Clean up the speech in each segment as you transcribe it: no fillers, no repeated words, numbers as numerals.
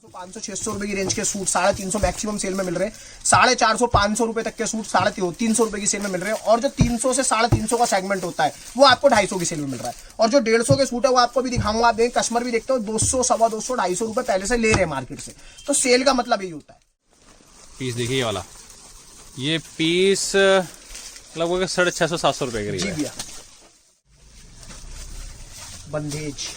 500-600 रुपए की रेंज के सूट 350 मैक्सिमम सेल में मिल रहे हैं। 450-500 रुपए तक के सूट 350 रुपए की सेल में मिल रहे हैं। और जो 300 से 350 का सेगमेंट होता है वो आपको 250 की सेल में मिल रहा है। और जो 150 के सूट है वो आपको भी दिखाऊंगा, आप देखें कस्टमर भी देखते हो 200, 250, 250 रुपए पहले से ले रहे हैं मार्केट से। तो सेल का मतलब यही होता है। पीस देखिए ये वाला, ये पीस लगभग 650-700 रुपए का जी भैया। बंदेज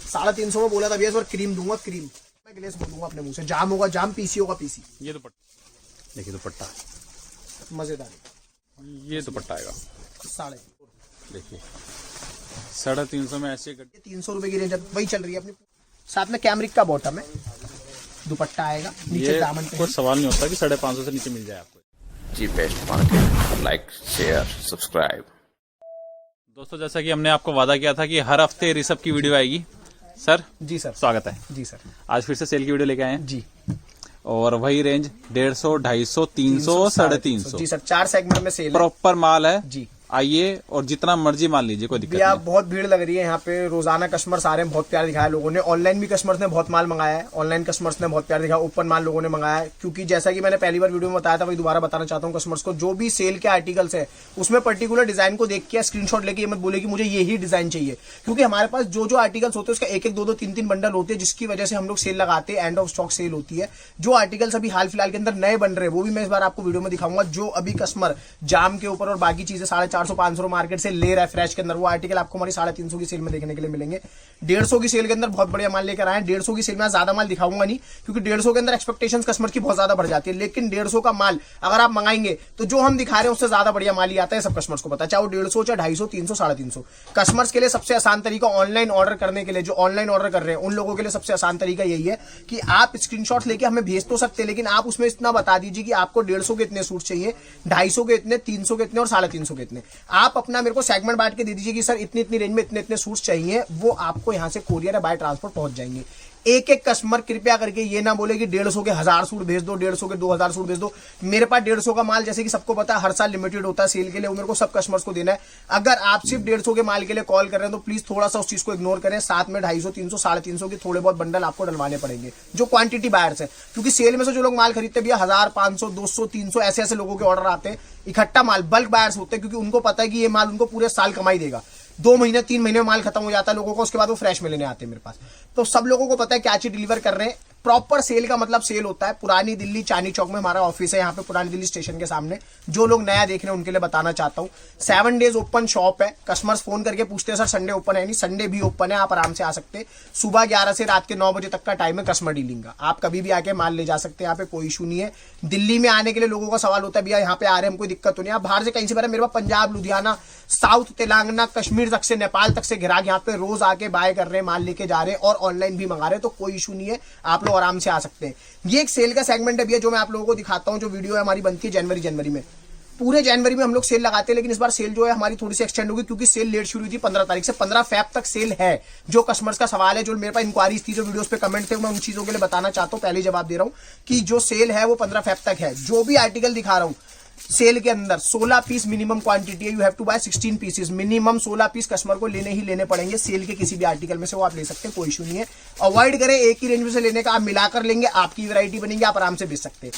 350 में बोला था भैया, इस बार क्रीम दूंगा, क्रीम मैं ग्लेस बोलूंगा अपने मुंह से। जाम होगा जाम, पीसी होगा पीसी। ये देखिए दुपट्टा मजेदार, ये दुपट्टा आएगा साढ़े देखिए 350 में ऐसे 300 रुपए की रेंज वही चल रही है अपनी। साथ में कैमरिक का बॉटम है, दुपट्टा आएगा नीचे दामन पे। कोई सवाल नहीं होता कि 550 से नीचे मिल जाए आपको। जी best market, like share subscribe. दोस्तों जैसा कि हमने आपको वादा किया था कि हर हफ्ते ऋषभ की वीडियो आएगी। सर जी सर, स्वागत है। जी सर, आज फिर से सेल की वीडियो लेके आए हैं जी। और वही रेंज 150, 250, 300, 350। जी सर, 4 सेगमेंट में सेल है। प्रॉपर माल है जी। आइए और जितना मर्जी मान लीजिए, कोई दिक्कत भैया नहीं। बहुत भीड़ लग रही है यहाँ पे, रोजाना कस्टमर्स आ रहे हैं, बहुत प्यार दिखाया लोगों ने। ऑनलाइन भी कस्टमर्स ने बहुत माल मंगाया है, ऑनलाइन कस्टमर्स ने बहुत प्यार दिखाया, ओपन माल लोगों ने मंगाया है। क्योंकि जैसा कि मैंने पहली बार वीडियो में बताया था, वही दोबारा बताना चाहता हूँ कस्टमर्स को, जो भी सेल के आर्टिकल्स है उसमें पर्टिकुलर डिजाइन को देख के स्क्रीनशॉट लेके ये मत बोले कि मुझे यही डिजाइन चाहिए। क्योंकि हमारे पास जो आर्टिकल्स होते हैं उसका 1-1, 2-2, 3-3 बंडल होते हैं, जिसकी वजह से हम लोग सेल लगाते हैं। एंड ऑफ स्टॉक सेल होती है। जो आर्टिकल्स अभी हाल फिलहाल के अंदर नए बन रहे हैं वो भी मैं इस बार आपको वीडियो में दिखाऊंगा। जो अभी कस्टमर जाम के ऊपर और बाकी चीजें 450-500 मार्केट से ले रहा है फ्रेश के अंदर, वो आर्टिकल आपको हमारी 350 की सेल में देखने के लिए मिलेंगे। 150 की सेल के अंदर बहुत बढ़िया माल लेकर आए हैं। 150 की सेल में ज्यादा माल दिखाऊंगा नहीं, क्योंकि 150 के अंदर एक्सपेक्टेशंस कस्टमर की बहुत ज्यादा बढ़ जाती है। लेकिन 150 का माल अगर आप मंगाएंगे तो जो हम दिखा रहे हैं उससे ज्यादा बढ़िया माल ही आता है, सब कस्टमर्स को पता है। चाहे वो 150, चाहे 250, 300, 350। कस्टमर्स के लिए सबसे आसान तरीका ऑनलाइन ऑर्डर करने के लिए, जो ऑनलाइन ऑर्डर कर रहे हैं उन लोगों के लिए सबसे आसान तरीका यही है कि आप स्क्रीनशॉट लेके हमें भेज तो सकते हैं, लेकिन आप उसमें इतना बता दीजिए कि आपको 150 के इतने सूट चाहिए, 250 के इतने, 300 के इतने और 350 के इतने। आप अपना मेरे को सेगमेंट बांट के दे दीजिए कि सर इतनी इतनी रेंज में इतने इतने सूट्स चाहिए, वो आपको यहां से कोरियर या बाय ट्रांसपोर्ट पहुंच जाएंगे। एक एक कस्टमर कृपया करके ये ना बोले कि 150 के 1000 सूट भेज दो, 150 के 2000 सूट भेज दो। मेरे पास 150 का माल, जैसे कि सबको पता है, हर साल लिमिटेड होता है सेल के लिए, वो मेरे को सब कस्टमर्स को देना है। अगर आप सिर्फ 150 के माल के लिए कॉल कर रहे हैं तो प्लीज थोड़ा सा उस चीज को इग्नोर करें। साथ में 250, 300, 350 के थोड़े बहुत बंडल आपको डलवाने पड़ेंगे, जो क्वांटिटी बायर्स है। क्योंकि सेल में से जो लोग माल खरीदते हैं 1000, 500, 200, 300 ऐसे ऐसे लोगों के ऑर्डर आते हैं। इकट्ठा माल बल्क बायर्स होते हैं, क्योंकि उनको पता है कि ये माल उनको पूरे साल कमाई देगा। 2 महीने 3 महीने में माल खत्म हो जाता है लोगों को, उसके बाद वो फ्रेश में लेने आते हैं मेरे पास। तो सब लोगों को पता है क्या चीज डिलीवर कर रहे हैं। प्रॉपर सेल का मतलब सेल होता है। पुरानी दिल्ली चांदनी चौक में हमारा ऑफिस है, यहाँ पे पुरानी दिल्ली स्टेशन के सामने। जो लोग नया देख रहे हैं उनके लिए बताना चाहता हूँ, 7 डेज ओपन शॉप है। कस्टमर्स फोन करके पूछते हैं सर संडे ओपन है नहीं, संडे भी ओपन है, आप आराम से आ सकते हैं। सुबह 11 से रात के 9 बजे तक का टाइम है कस्टमर डीलिंग का। आप कभी भी आके माल ले जा सकते हैं, यहाँ पे कोई इशू नहीं है। दिल्ली में आने के लिए लोगों का सवाल होता है भैया यहाँ पे आ रहे हैं, कोई दिक्कत तो नहीं। आप बाहर से कहीं से मेरे पास पंजाब, लुधियाना, साउथ, तेलंगाना, कश्मीर तक से, नेपाल तक से ग्राहक यहाँ पे रोज आके बाय कर रहे हैं, माल लेके जा रहे हैं और ऑनलाइन भी मंगा रहे हैं। तो कोई इशू नहीं है, आप लोग आराम से आ सकते हैं। ये एक सेल का सेगमेंट है भैया, जो मैं आप लोगों को दिखाता हूं। जो वीडियो है हमारी बनती है जनवरी में, पूरे जनवरी में हम लोग सेल लगाते हैं। लेकिन इस बार सेल जो है हमारी थोड़ी सी एक्सटेंड होगी, क्योंकि सेल लेट शुरू हुई थी 15 तारीख से। 15 फेब तक सेल है। जो कस्टमर्स का सवाल है, जो मेरे पास इंक्वायरीज थी, जो वीडियोस पे कमेंट थे, मैं उन चीजों के लिए बताना चाहता हूं। पहले जवाब दे रहा हूं कि जो सेल है वो 15 फेब तक है। जो भी आर्टिकल दिखा रहा हूं सेल के अंदर 16 पीस मिनिमम क्वांटिटी है। You have to buy 16 pieces, minimum 16 piece customer को लेने ही लेने पड़ेंगे। सेल के किसी भी आर्टिकल में से वो आप ले सकते हैं, कोई इशू नहीं है। अवॉइड करें एक ही रेंज में से लेने का। आप मिलाकर लेंगे, आपकी वैरायटी बनेगी, आप आराम से बेच सकते हैं।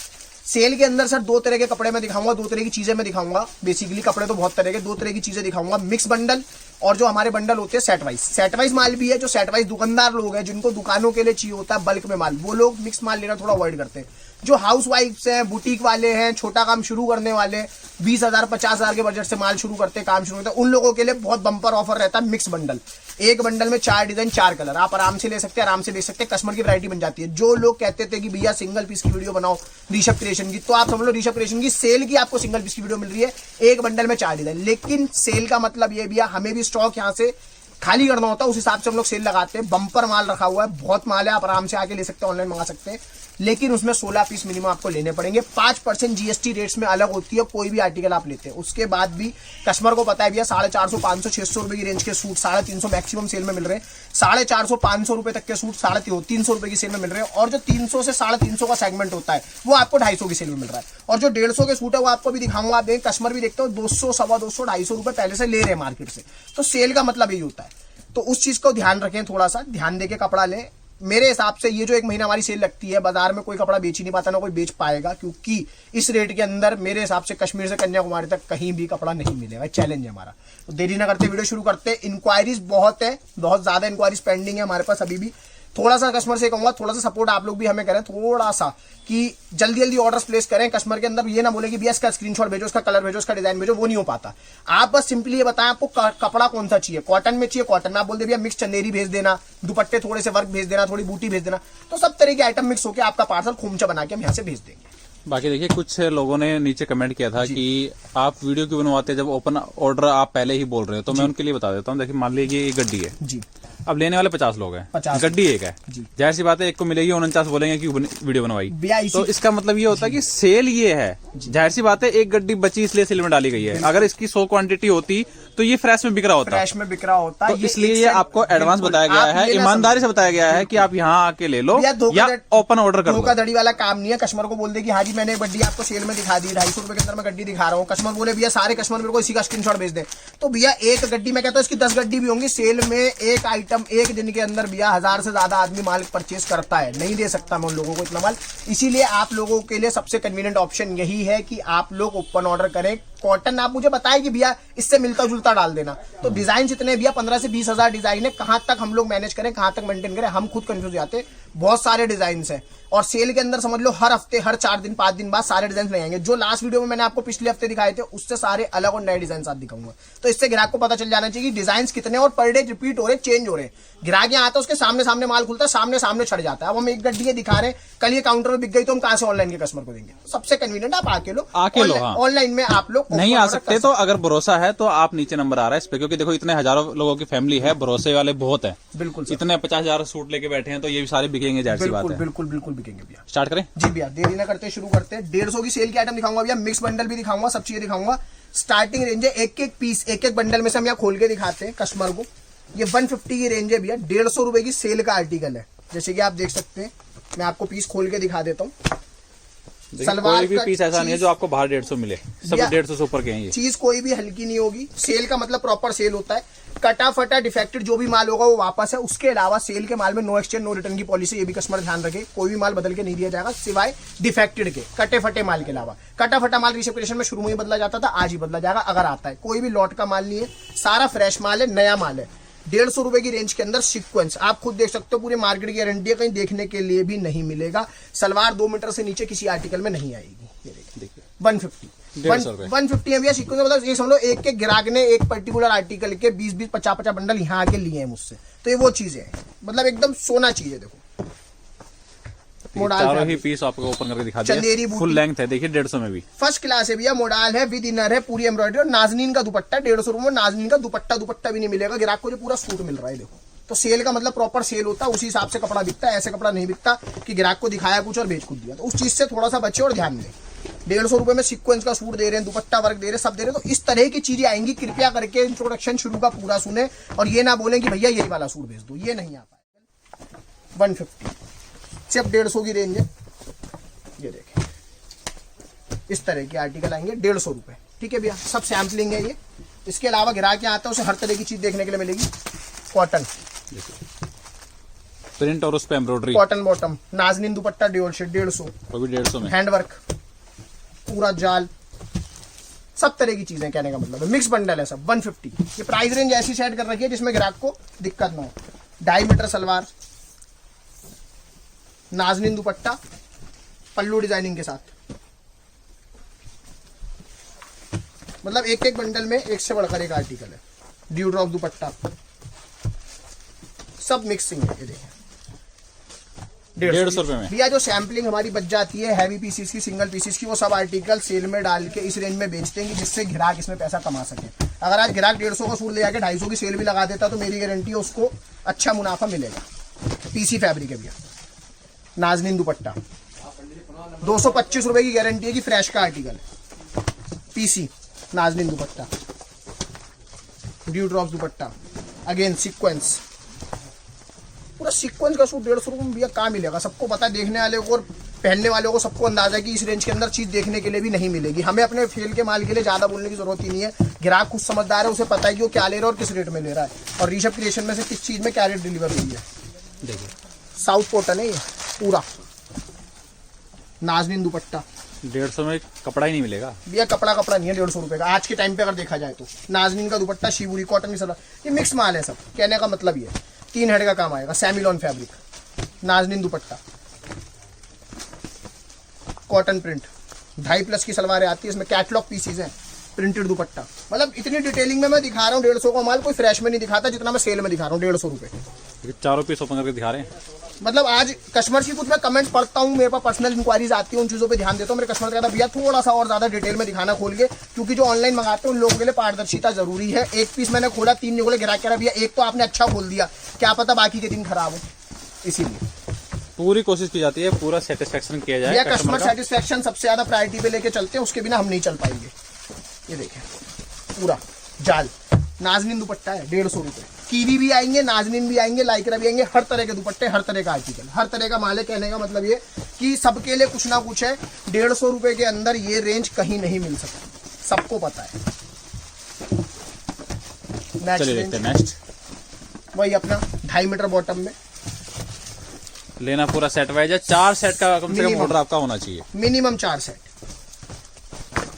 सेल के अंदर सर 2 तरह के कपड़े मैं दिखाऊंगा, 2 तरह की चीजें मैं दिखाऊंगा। बेसिकली कपड़े तो बहुत तरह के, 2 तरह की चीजें दिखाऊंगा। मिक्स बंडल और जो हमारे बंडल होते हैं सेट वाइज। सेट वाइज माल भी है। जो सेट वाइज दुकानदार लोग हैं, जिनको दुकानों के लिए चाहिए होता है बल्क में माल, वो लोग मिक्स माल लेना थोड़ा अवॉइड करते हैं। जो हाउस वाइफ्स हैं, बुटीक वाले हैं, छोटा काम शुरू करने वाले, 20,000 50,000 के बजट से माल शुरू करते हैं, काम शुरू करते हैं, उन लोगों के लिए बहुत बम्पर ऑफर रहता है मिक्स बंडल। एक बंडल में 4 डिजाइन, 4 कलर, आप आराम से ले सकते हैं, आराम से बेच सकते हैं। कस्टमर की वैरायटी बन जाती है। जो लोग कहते थे कि भैया सिंगल पीस की वीडियो बनाओ ऋषभ क्रिएशन की, तो आप समझ लो ऋषभ क्रिएशन की सेल की आपको सिंगल पीस की वीडियो मिल रही है, एक बंडल में 4 डिजाइन। लेकिन सेल का मतलब ये भैया हमें भी स्टॉक यहाँ से खाली करना होता है, उस हिसाब से हम लोग सेल लगाते हैं। बम्पर माल रखा हुआ है, बहुत माल है, आप आराम से आके ले सकते हैं, ऑनलाइन मंगा सकते हैं। लेकिन उसमें 16 पीस मिनिमम आपको लेने पड़ेंगे। 5% जीएसटी रेट्स में अलग होती है कोई भी आर्टिकल आप लेते हैं। उसके बाद भी कस्टमर को पता है भैया 450, 500, 600 रुपए की रेंज के सूट 350 मैक्सिमम सेल में मिल रहे हैं। 450, 500 रुपए तक के सूट 350 रुपए की सेल में मिल रहे हैं। और जो 300 से 350 का सेगमेंट होता है वो आपको 250 की सेल में मिल रहा है। और जो 150 के सूट है वो आपको भी दिखाऊंगा, आप देखें कस्टमर भी देखते हो 200, 250, 250 रुपए पहले से ले रहे हैं मार्केट से। तो सेल का मतलब यही होता है। तो उस चीज को ध्यान रखें, थोड़ा सा ध्यान देके कपड़ा लें। मेरे हिसाब से ये जो एक महीना हमारी सेल लगती है, बाजार में कोई कपड़ा बेच ही नहीं पाता, ना कोई बेच पाएगा, क्योंकि इस रेट के अंदर मेरे हिसाब से कश्मीर से कन्याकुमारी तक कहीं भी कपड़ा नहीं मिलेगा। चैलेंज है हमारा। तो देरी ना करते वीडियो शुरू करते। इंक्वायरीज बहुत है, बहुत ज्यादा इंक्वायरीज पेंडिंग है हमारे पास अभी भी। थोड़ा सा कस्टमर से कहूंगा, थोड़ा सा सपोर्ट आप लोग भी हमें करें, थोड़ा सा कि जल्दी जल्दी ऑर्डर्स प्लेस करें। कस्टमर के अंदर ये ना बोले कि भैया इसका स्क्रीनशॉट भेजो, इसका कलर भेजो, इसका डिजाइन भेजो, वो नहीं हो पाता। आप बस सिंपली ये बताएं आपको कपड़ा कौन सा चाहिए। कॉटन में चाहिए कॉटन में आप बोल दे भैया मिक्स चंदेरी भेज देना, दुपट्टे थोड़े से वर्क भेज देना, थोड़ी बूटी भेज देना, तो सब तरह के आइटम मिक्स होकर आपका पार्सल खोमचा बना के हम यहाँ से भेज देंगे। बाकी देखिए कुछ लोगों ने नीचे कमेंट किया था कि आप वीडियो क्यों बनवाते हैं जब ओपन ऑर्डर आप पहले ही बोल रहे हो, तो मैं उनके लिए बता देता हूँ। देखिए मान लीजिए ये गड्डी है जी, अब लेने वाले 50 लोग हैं, 50 गड्डी एक है, जाहिर सी बात है एक को मिलेगी 49 बोलेंगे कि वीडियो बनवाई, तो इसका मतलब ये होता है कि सेल ये है। जाहिर सी बात है एक गड्डी बची इसलिए सेल में डाली गई है। अगर इसकी 100 क्वांटिटी होती तो ये फ्रेश में बिक रहा होता, फ्रेश में बिक रहा होता। तो इसलिए ये आपको एडवांस बताया गया है, ईमानदारी से बताया गया है कि आप यहाँ आके ले लो या ओपन ऑर्डर कर लो। धोखाधड़ी वाला काम नहीं है। कस्टमर को बोल दे कि हाँ जी मैंने गड्डी आपको सेल में दिखा दी, 250 रुपए के अंदर मैं गड्डी दिखा रहा हूँ। कस्टमर बोले भैया सारे कस्टमर मेरे को इसी का स्क्रीनशॉट भेज दे, तो भैया एक गड्डी मैं कहता हूँ इसकी 10 गड्डी भी होंगी सेल में। एक आइटम एक दिन के अंदर भैया 1000 से ज्यादा आदमी माल परचेज करता है, नहीं दे सकता मैं उन लोगों को इतना माल। इसीलिए आप लोगों के लिए सबसे कन्वीनियंट ऑप्शन यही है कि आप लोग ओपन ऑर्डर करें। कॉटन आप मुझे बताएं कि भैया इससे मिलता जुलता डाल देना, तो डिजाइन इतने भैया 15 से 20 हजार डिजाइन है, कहां तक हम लोग मैनेज करें, कहां तक मेंटेन करें, हम खुद कंफ्यूज जाते। बहुत सारे डिजाइन है और सेल के अंदर समझ लो हर हफ्ते, हर 4 दिन 5 दिन बाद सारे डिजाइन नए आएंगे। जो लास्ट वीडियो में मैंने आपको पिछले हफ्ते दिखाए थे उससे सारे अलग और नए डिजाइन साथ दिखाऊंगा, तो इससे ग्राहक को पता चल जाना चाहिए कि डिजाइन कितने और पर डे रिपीट हो रहे, चेंज हो रहे। ग्राहक यहाँ आता है उसके सामने सामने माल खुलता है, सामने सामने छड़ जाता है। अब हम एक गड्डी दिखा रहे हैं, कल ये काउंटर में बिक गई तो हम कहां से ऑनलाइन के कस्टमर को देंगे। सबसे कन्वीनियंट आप आके लो, ऑनलाइन में आप लोग नहीं आ सकते तो अगर भरोसा है तो आप नीचे नंबर आ रहा है इस पे, क्योंकि देखो इतने हजारों लोगों की फैमिली है, भरोसे वाले बहुत है। बिल्कुल इतने 50,000 सूट लेके बैठे हैं तो ये भी सारे बिकेंगे, जाहिर सी बात है। बिल्कुल बिल्कुल बिकेंगे भैया। स्टार्ट करें जी भैया, देरी ना करते शुरू करते हैं। 150 की सेल की आइटम दिखाऊंगा भैया, मिक्स बंडल भी दिखाऊंगा, सब चीजें दिखाऊंगा। स्टार्टिंग रेंज है एक एक पीस, एक एक बंडल में से हम यहाँ खोल के दिखाते हैं कस्टमर को। ये 150 की रेंज है भैया, 150 रुपए की सेल का आर्टिकल है। जैसे कि आप देख सकते हैं, मैं आपको पीस खोल के दिखा देता हूँ। सलवार कोई भी पीस ऐसा नहीं है जो आपको बाहर 150 मिले, सब 150 से ऊपर के हैं। ये चीज कोई भी हल्की नहीं होगी। सेल का मतलब प्रॉपर सेल होता है। कटा फटा डिफेक्टेड जो भी माल होगा वो वापस है। उसके अलावा सेल के माल में नो एक्सचेंज नो रिटर्न की पॉलिसी, ये भी कस्टमर ध्यान रखे। कोई भी माल बदल के नहीं दिया जाएगा सिवाय डिफेक्टेड के, कटे फटे माल के अलावा। कटा फटा माल रिसेप्शन में शुरू में ही बदला जाता था, आज ही बदला जाएगा अगर आता है। कोई भी लॉट का माल नहीं है, सारा फ्रेश माल है, नया माल है। 150 रुपए की रेंज के अंदर सीक्वेंस आप खुद देख सकते हो, पूरे मार्केट की गारंटी है, कहीं देखने के लिए भी नहीं मिलेगा। सलवार 2 मीटर से नीचे किसी आर्टिकल में नहीं आएगी। ये देखिए 150 है भैया सीक्वेंस। मतलब ये समझ लो एक के ग्राहक ने एक पर्टिकुलर आर्टिकल के 20-20 50-50 बंडल यहाँ आके लिए हैं मुझसे, तो ये वो चीजें हैं, मतलब एकदम सोना चीज है। देखो चारों ही पीस आपको ओपन करके दिखा दिया, फुल लेंथ है, देखिए 150 में भी फर्स्ट क्लास है भैया। मोडाल है, विद इनर है, पूरी एम्ब्रॉयडरी और नाजनीन का दुपट्टा। 150 रुपए में नाजनीन का दुपट्टा भी नहीं मिलेगा ग्राहक को, जो पूरा सूट मिल रहा है। देखो तो सेल का मतलब प्रॉपर सेल होता है, उसी हिसाब से कपड़ा बिकता है। ऐसे कपड़ा नहीं बिकता कि ग्राहक को दिखाया कुछ और बेच कुछ दिया, तो उस चीज से थोड़ा सा बचे और ध्यान दें। 150 रुपए में सीक्वेंस का सूट दे रहे हैं, दुपट्टा वर्क दे रहे हैं, सब दे रहे हैं, तो इस तरह की चीजें आएंगी। कृपया करके इंट्रोडक्शन शुरू का पूरा सुने और ये ना बोलें कि भैया यही वाला सूट भेज दो, ये नहीं आ पाएगा। 150 सिर्फ 150 की रेंज है। ये देखें इस तरह के आर्टिकल आएंगे 150 रुपए, ठीक है भैया। सब सैम्पलिंग है ये। इसके अलावा ग्राहक यहाँ आता है उसे हर तरह की चीज देखने के लिए मिलेगी। कॉटन प्रिंट और उस पे एम्ब्रॉयडरी, कॉटन बॉटम, नाजनीन दुपट्टा 150, वो भी 150 में, हैंडवर्क, पूरा जाल, सब तरह की चीजें, कहने का मतलब है। मिक्स बंडल है सब 150। ये प्राइस रेंज ऐसी सेट कर रखी है जिसमें ग्राहक को दिक्कत ना हो। 2.5 मीटर सलवार, नाजनीन दुपट्टा, पल्लू डिजाइनिंग के साथ, मतलब एक एक बंडल में एक से बढ़कर एक आर्टिकल है। ड्यू ड्रॉप दुपट्टा, सब मिक्सिंग है। ये देखें 150 रुपए में भैया। जो सैम्पलिंग हमारी बच जाती है हैवी पीसीस की, सिंगल पीसीस की, वो सब आर्टिकल सेल में डाल के इस रेंज में बेच देंगे, जिससे ग्राहक इसमें पैसा कमा सके। अगर आज ग्राहक 150 का सूट ले जाके 250 की सेल भी लगा देता तो मेरी गारंटी है उसको अच्छा मुनाफा मिलेगा। पीसी फैब्रिक है भैया। नाजनीन दुपट्टा 225 रुपए की गारंटी है कि फ्रेश का आर्टिकल है। पीसी नाजनीन dupatta, dew drop dupatta, again sequence, पूरा सीक्वेंस का सूट 150 रुपए में भैया कहाँ मिलेगा। सबको पता है, देखने वाले को और पहनने वालों को सबको अंदाजा है कि इस रेंज के अंदर चीज देखने के लिए भी नहीं मिलेगी। हमें अपने फेल के माल के लिए ज्यादा बोलने की जरूरत ही नहीं है। ग्राहक खुद समझदार है, उसे पता है कि वो क्या ले रहा है और किस रेट में ले रहा है, और ऋषभ क्रिएशन में से किस चीज में क्या रेट डिलीवर हुई है। देखिए साउथ कॉटन है ये पूरा, नाजनीन दुपट्टा। 150 में कपड़ा ही नहीं मिलेगा भैया, कपड़ा नहीं है 150 रुपए का आज के टाइम पे अगर देखा जाए तो। नाजनीन का दुपट्टा, शिवुरी कॉटन की सलवार, ये मिक्स माल है सब। कहने का मतलब ये 3 हेड का काम आएगा, सेमिलॉन फैब्रिक, नाजनीन दुपट्टा, कॉटन प्रिंट, 2.5+ की सलवारें आती है इसमें, कैटलॉग पीसीज है, प्रिंटेड दुपट्टा। मतलब इतनी डिटेलिंग में मैं दिखा रहा हूँ 150 का माल, कोई फ्रेश में नहीं दिखाता जितना मैं सेल में दिखा रहा हूँ 150 रुपए। चारों पीस ओपन करके दिखा रहे हैं। मतलब आज कस्टमर की कुछ मैं कमेंट्स पढ़ता हूँ, मेरे पास पर्सनल इंक्वायरीज आती है, उन चीज़ों पे ध्यान देता हूँ। मेरे कस्टमर कहता है भैया थोड़ा सा और ज्यादा डिटेल में दिखाना खोल के, क्योंकि जो ऑनलाइन मंगाते हैं उन लोगों के लिए पारदर्शिता जरूरी है। एक पीस मैंने खोला, 3 नहीं खोले, गिराक कह रहा भैया एक तो आपने अच्छा खोल दिया, क्या पता बाकी के दिन खराब हो। इसीलिए पूरी कोशिश की जाती है, पूरा सेटिस्फेक्शन किया जाए। भैया कस्टमर सेटिस्फेक्शन सबसे ज्यादा प्रायोरिटी पे लेके चलते हैं, उसके बिना हम नहीं चल पाएंगे। ये देखें पूरा जाल, नाजनीन दुपट्टा है 150 रुपए। कीवी भी आएंगे, नाजनीन भी आएंगे, लाइक्रा भी आएंगे, हर तरह के दुपट्टे, हर तरह का आर्टिकल, हर तरह का माल है। कहने का मतलब ये कि सबके लिए कुछ ना कुछ है। 150 रुपए के अंदर ये रेंज कहीं नहीं मिल सकती, सबको पता है। नेक्स्ट वही अपना 2.5 मीटर बॉटम में लेना, पूरा सेट वाइज है। 4 सेट का कम से कम ऑर्डर आपका होना चाहिए, मिनिमम 4 सेट।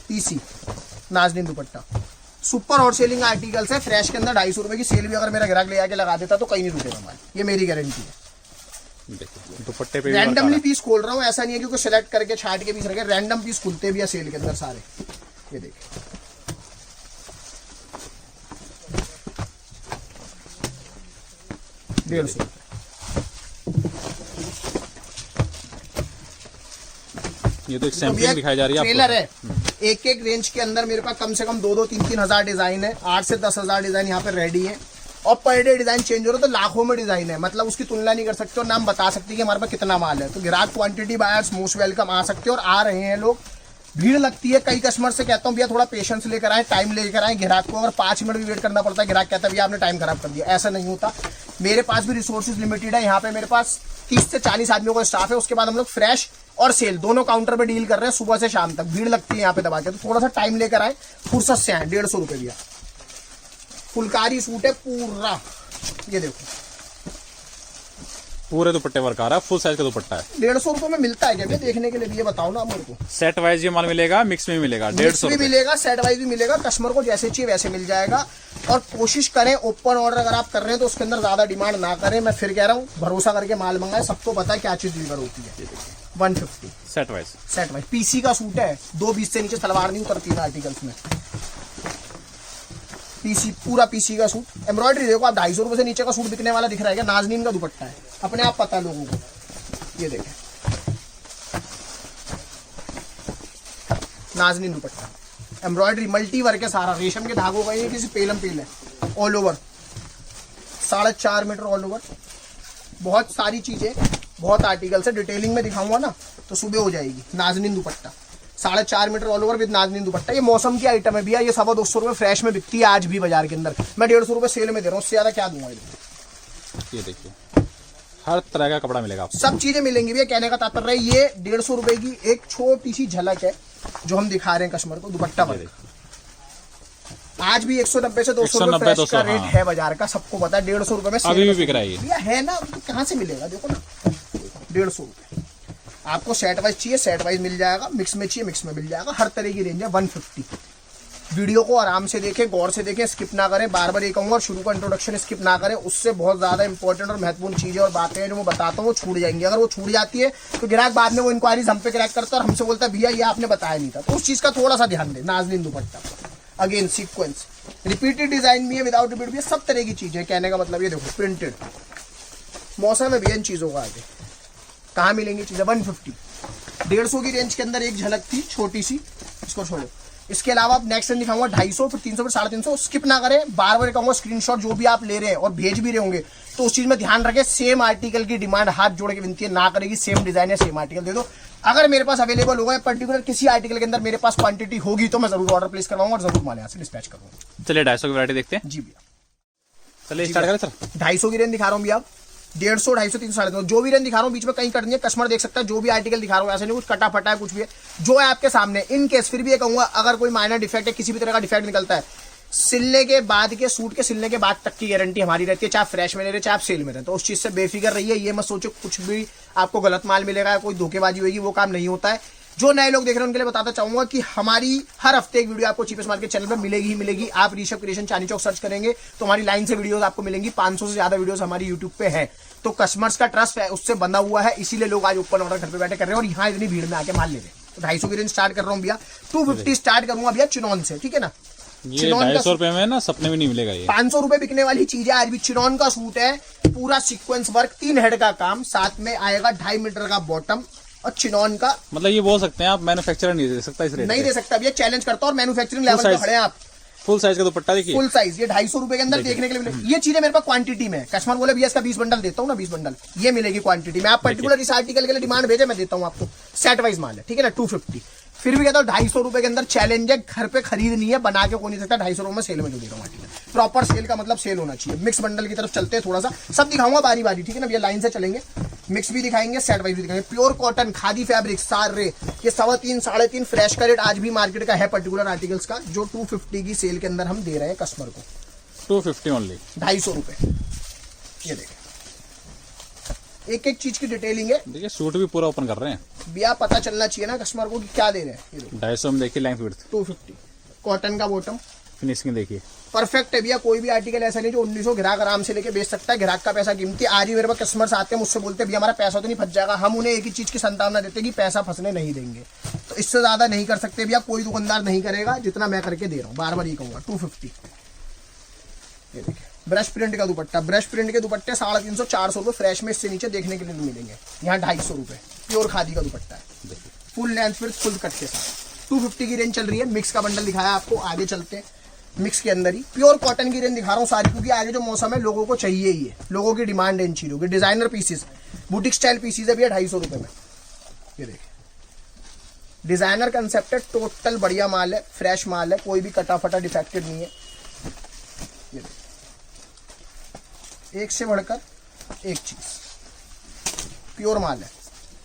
पीसी नाजनीन dupatta, super hot selling articles है। फ्रेश के अंदर 250 रुपए की सेल भी अगर मेरा ग्राहक ले आके लगा देता तो कहीं नहीं रुकेगा माल, ये मेरी गारंटी है। देखिए दुपट्टे पे रैंडमली पीस खोल रहा हूँ, ऐसा नहीं है क्योंकि सिलेक्ट करके छाट के पीस रखे, रैंडम पीस खुलते भी है सेल के अंदर सारे। ये देखिए ₹150। ये तो एक सैंपलिंग दिखाई जा रही है, ट्रेलर है। एक एक रेंज के अंदर मेरे पास कम से कम 2-2, 3-3 हजार डिजाइन है। 8 से 10 हजार डिजाइन यहाँ पे रेडी है, और पर डे डिजाइन चेंज हो रहा है तो लाखों में डिजाइन है। मतलब उसकी तुलना नहीं कर सकते और नाम बता सकते कि हमारे पास कितना माल है। तो ग्राहक क्वांटिटी बायर्स मोस्ट वेलकम, आ सकते हैं और आ रहे हैं लोग। भीड़ लगती है, कई कस्टमर से कहता हूँ भैया थोड़ा पेशेंस लेकर आए, टाइम लेकर आए। ग्राहक को अगर 5 मिनट भी वेट करना पड़ता है, ग्राहक कहता है भैया आपने टाइम खराब कर दिया, ऐसा नहीं होता। मेरे पास भी रिसोर्सेज लिमिटेड है। यहाँ पे मेरे पास 30 से 40 आदमियों का स्टाफ है। उसके बाद हम लोग फ्रेश और सेल दोनों काउंटर पे डील कर रहे हैं, सुबह से शाम तक। भीड़ लगती है यहाँ पे दबा के, तो थोड़ा सा टाइम लेकर आए, फुर्सत से आए। 150 रुपए भैया, फुलकारी सूट है पूरा। ये देखो पूरे दुपट्टे वर्क आ रहा है, फुल साइज का दुपट्टा है। 150 रुपए में मिलता है क्या भैया देखने के लिए? ये बताओ ना मेरे को। सेट वाइज ये माल मिलेगा, मिक्स में मिलेगा, 150 भी मिलेगा, सेट वाइज भी मिलेगा। कस्टमर को जैसे चाहिए वैसे मिल जाएगा। और कोशिश करें ओपन ऑर्डर अगर आप कर रहे हैं तो उसके अंदर ज्यादा डिमांड ना करें। मैं फिर कह रहा हूँ भरोसा करके माल मंगाए, सबको पता है क्या चीज डिलीवर होती है। 150 set wise, set wise PC का सूट है। 220 से नीचे सलवार नहीं उतरती है आर्टिकल्स में। पीसी, पूरा पीसी का सूट। एम्ब्रॉयडरी देखो आप, 250 रुपए से नीचे का सूट बिकने वाला दिख रहा है क्या? नाजनीन का दुपट्टा है, अपने आप पता है लोगों को। ये देखें नाजनीन दुपट्टा, एम्ब्रॉयडरी मल्टी वर्क है सारा, रेशम के धागों का, ये किसी पेलम पेल है। All over 4.5 metre all over. बहुत सारी चीजें, बहुत आर्टिकल्स है। डिटेलिंग में दिखाऊंगा ना तो सुबह हो जाएगी। नाजनीन dupatta 4.5 metre all over with नाजनीन दुपट्टा। ये मौसम की आइटम है भैया, ये 250 रुपए फ्रेश में बिकती है आज भी बाजार के अंदर। मैं 150 रुपए सेल में दे रहा हूँ, उससे ज्यादा क्या दूंगा। ये देखिए हर तरह का कपड़ा मिलेगा आपको, सब चीजें मिलेंगी भैया। कहने का तात्पर्य ये 150 रुपए की एक छोटी सी झलक है जो हम दिखा रहे हैं कस्टमर को। दुपट्टा वर्क आज भी 190 से 200 रुपए फ्रेश का रेट है बाजार का, सबको पता है। 150 रुपए में अभी भी बिक रहा है भैया, है ना? तो कहाँ से मिलेगा? देखो ना, 150 रुपए। आपको सेट वाइज चाहिए, सेट वाइज मिल जाएगा। मिक्स में चाहिए, मिक्स में मिल जाएगा। हर तरह की रेंज है। 150। वीडियो को आराम से देखें, गौर से देखें, स्किप ना करें। बार बार ये कहूंगा, शुरू का इंट्रोडक्शन स्किप ना करें। उससे बहुत ज्यादा इंपॉर्टेंट और महत्वपूर्ण चीजें और बातें हैं जो मैं बताता हूँ वो छूट जाएंगी। अगर वो छूट जाती है तो ग्राहक बाद में वो इंक्वायरीज हम पे क्रैक करता है और हमसे बोलता है भैया ये आपने बताया नहीं था। तो उस चीज का थोड़ा सा ध्यान दें। नाजनीन dupatta, again sequence, repeated design भी है, विदाउट रिपीट भी है, सब तरह की चीजें। कहने का मतलब ये देखो, प्रिंटेड मौसम है भैया इन चीजों का। आगे कहाँ मिलेंगी चीजें? 150। 150 की रेंज के अंदर एक झलक थी छोटी सी, इसको छोड़ो। इसके अलावा आप नेक्स्ट दिखाऊंगा 250, फिर 300, फिर 350। स्किप ना करें। बार बार कहूंगा स्क्रीनशॉट जो भी आप ले रहे हैं और भेज भी रहे होंगे तो उस चीज में ध्यान रखें। सेम आर्टिकल की डिमांड हाथ जोड़ के विनती ना करेगी। सेम डिजाइन है, सेम आर्टिकल दे दो। अगर मेरे पास अवेलेबल होगा पर्टिकुलर किसी आर्टिकल के अंदर मेरे पास क्वांटिटी होगी तो मैं जरूर ऑर्डर प्लेस करवाऊंगा और जरूर माल यहाँ से डिस्पैच करूंगा। चलिए 250 की वैरायटी देखते हैं। जी भैया, चलिए स्टार्ट करें सर। 250 की रेंज दिखा रहा हूँ भैया। 150, 250, 300, 350 जो भी रेंज दिखा रहा हूँ, बीच में कहीं कट नहीं है। कस्टमर देख सकता है जो भी आर्टिकल दिखा रहा हूँ, ऐसे नहीं कुछ कटा फटा है, कुछ भी है जो है आपके सामने। इन केस फिर भी ये कहूंगा, अगर कोई माइनर डिफेक्ट है, किसी भी तरह का डिफेक्ट निकलता है, सिलने के बाद के सूट के सिलने के बाद तक की गारंटी हमारी रहती है, चाहे फ्रेश में ले रहे चाहे आप सेल में रहे। तो उस चीज से बेफिक्र रहिए, ये मत सोचो कुछ भी आपको गलत माल मिलेगा, कोई धोखेबाजी होगी, वो काम नहीं होता है। जो नए लोग देख रहे हैं उनके लिए बताना चाहूंगा कि हमारी हर हफ्ते एक वीडियो आपको चीपेस्ट मार्केट चैनल पर मिलेगी ही मिलेगी। आप ऋषभ क्रिएशन चांदनी चौक सर्च करेंगे तो हमारी लाइन से वीडियोस आपको मिलेंगी। 500 से ज्यादा वीडियोस हमारी यूट्यूब पे है। तो कस्टमर्स का ट्रस्ट है उससे बंधा हुआ है, इसीलिए लोग आज ओपन ऑर्डर घर पे बैठे कर रहे हैं और यहाँ इतनी भीड़ में आके माल ले रहे हैं। तो 250 की रेंज स्टार्ट कर रहा हूँ भैया, 250 स्टार्ट करूंगा भैया चिनॉन से, ठीक है ना। ये 250 रुपए में ना सपने में नहीं मिलेगा ये। 500 रुपए बिकने वाली चीज है आज भी। चिनॉन का सूट है, पूरा सीक्वेंस वर्क, 3 हेड का काम, साथ में आएगा 2.5 मीटर का बॉटम और चिनॉन का। मतलब ये बोल सकते हैं आप मैन्युफैक्चरर नहीं दे सकता इस रेट नहीं दे सकता भैया, चैलेंज करता और मैन्युफैक्चरिंग लेवल पे खड़े हैं आप। फुल साइज का दुपट्टा देखिए, फुल साइज, ये 250 रुपए के अंदर देखने के लिए मिलेगी। ये चीजें मेरे पास क्वांटिटी में है। कस्टमर बोले भैया इसका 20 बंडल देता हूँ ना, 20 बंडल ये मिलेगी क्वांटिटी में। आप पर्टिकुलर इस आर्टिकल के लिए डिमांड भेजे, मैं देता हूँ आपको सेट वाइज माल है, ठीक है ना। 250 फिर भी कहता हूँ 250 रुपए के अंदर चैलेंज है, घर पे खरीदनी है, बना के कोई नहीं सकता। 250 रुपए में सेल में जो दे रहा हूँ आर्टिकल, प्रॉपर सेल का मतलब सेल होना चाहिए। मिक्स बंडल की तरफ चलते हैं थोड़ा सा, सब दिखाऊंगा बारी बारी, ठीक है ना भैया। लाइन से चलेंगे, मिक्स भी दिखाएंगे, सेट वाइज भी दिखाएंगे। प्योर कॉटन खादी फैब्रिक सारे ये 3.25 3.5 फ्रेश का रेट आज भी मार्केट का है पर्टिकुलर आर्टिकल्स का, जो 250 की सेल के अंदर हम दे रहे हैं कस्टमर को। 250 ओनली, 250 रुपए। ये देखें, एक एक चीज की डिटेलिंग है। देखिए सूट भी पूरा ओपन कर रहे हैं भैया, पता चलना चाहिए ना कस्टमर को कि क्या दे रहे हैं। ये देखो 250 में देखिए, लेंथ विड्थ 250 कॉटन का बॉटम, फिनिशिंग देखिए परफेक्ट है भैया। कोई भी आर्टिकल ऐसा नहीं जो 1900 ग्राहक आराम से लेके बेच सकता है। ग्राहक का पैसा कीमती। आज ही मेरे पास कस्टमर्स आते हैं, मुझसे बोलते हैं भैया हमारा पैसा तो नहीं फंस जाएगा। हम उन्हें एक ही चीज की संभावना देते हैं कि पैसा फंसने नहीं देंगे। तो इससे ज्यादा नहीं कर सकते भैया, कोई दुकानदार नहीं करेगा जितना मैं करके दे रहा हूँ। बार बार ये कहूंगा 250। ये देखिए ब्रश प्रिंट का दुपट्टा, ब्रश प्रिंट के दुपट्टे 350 400 रुपए फ्रेश में, इससे नीचे देखने के लिए नहीं मिलेंगे। यहाँ 250 रुपए प्योर खादी का दुपट्टा है, फुल लेंथ फिर फुल कट के साथ। 250 की रेंज चल रही है। मिक्स का बंडल दिखाया आपको, आगे चलते हैं। मिक्स के अंदर ही प्योर कॉटन की रेंज दिखा रहा हूँ सारी, क्योंकि आगे जो मौसम है लोगों को चाहिए ही है, लोगों की डिमांड है इन चीजों की। Designer pieces, boutique style pieces है भैया 250 रुपए में। ये देखिए डिजाइनर कंसेप्ट है, टोटल बढ़िया माल है, फ्रेश माल है, कोई भी कटा फटा डिफेक्टेड नहीं है। ये देखिए एक से बढ़कर एक चीज, प्योर माल है।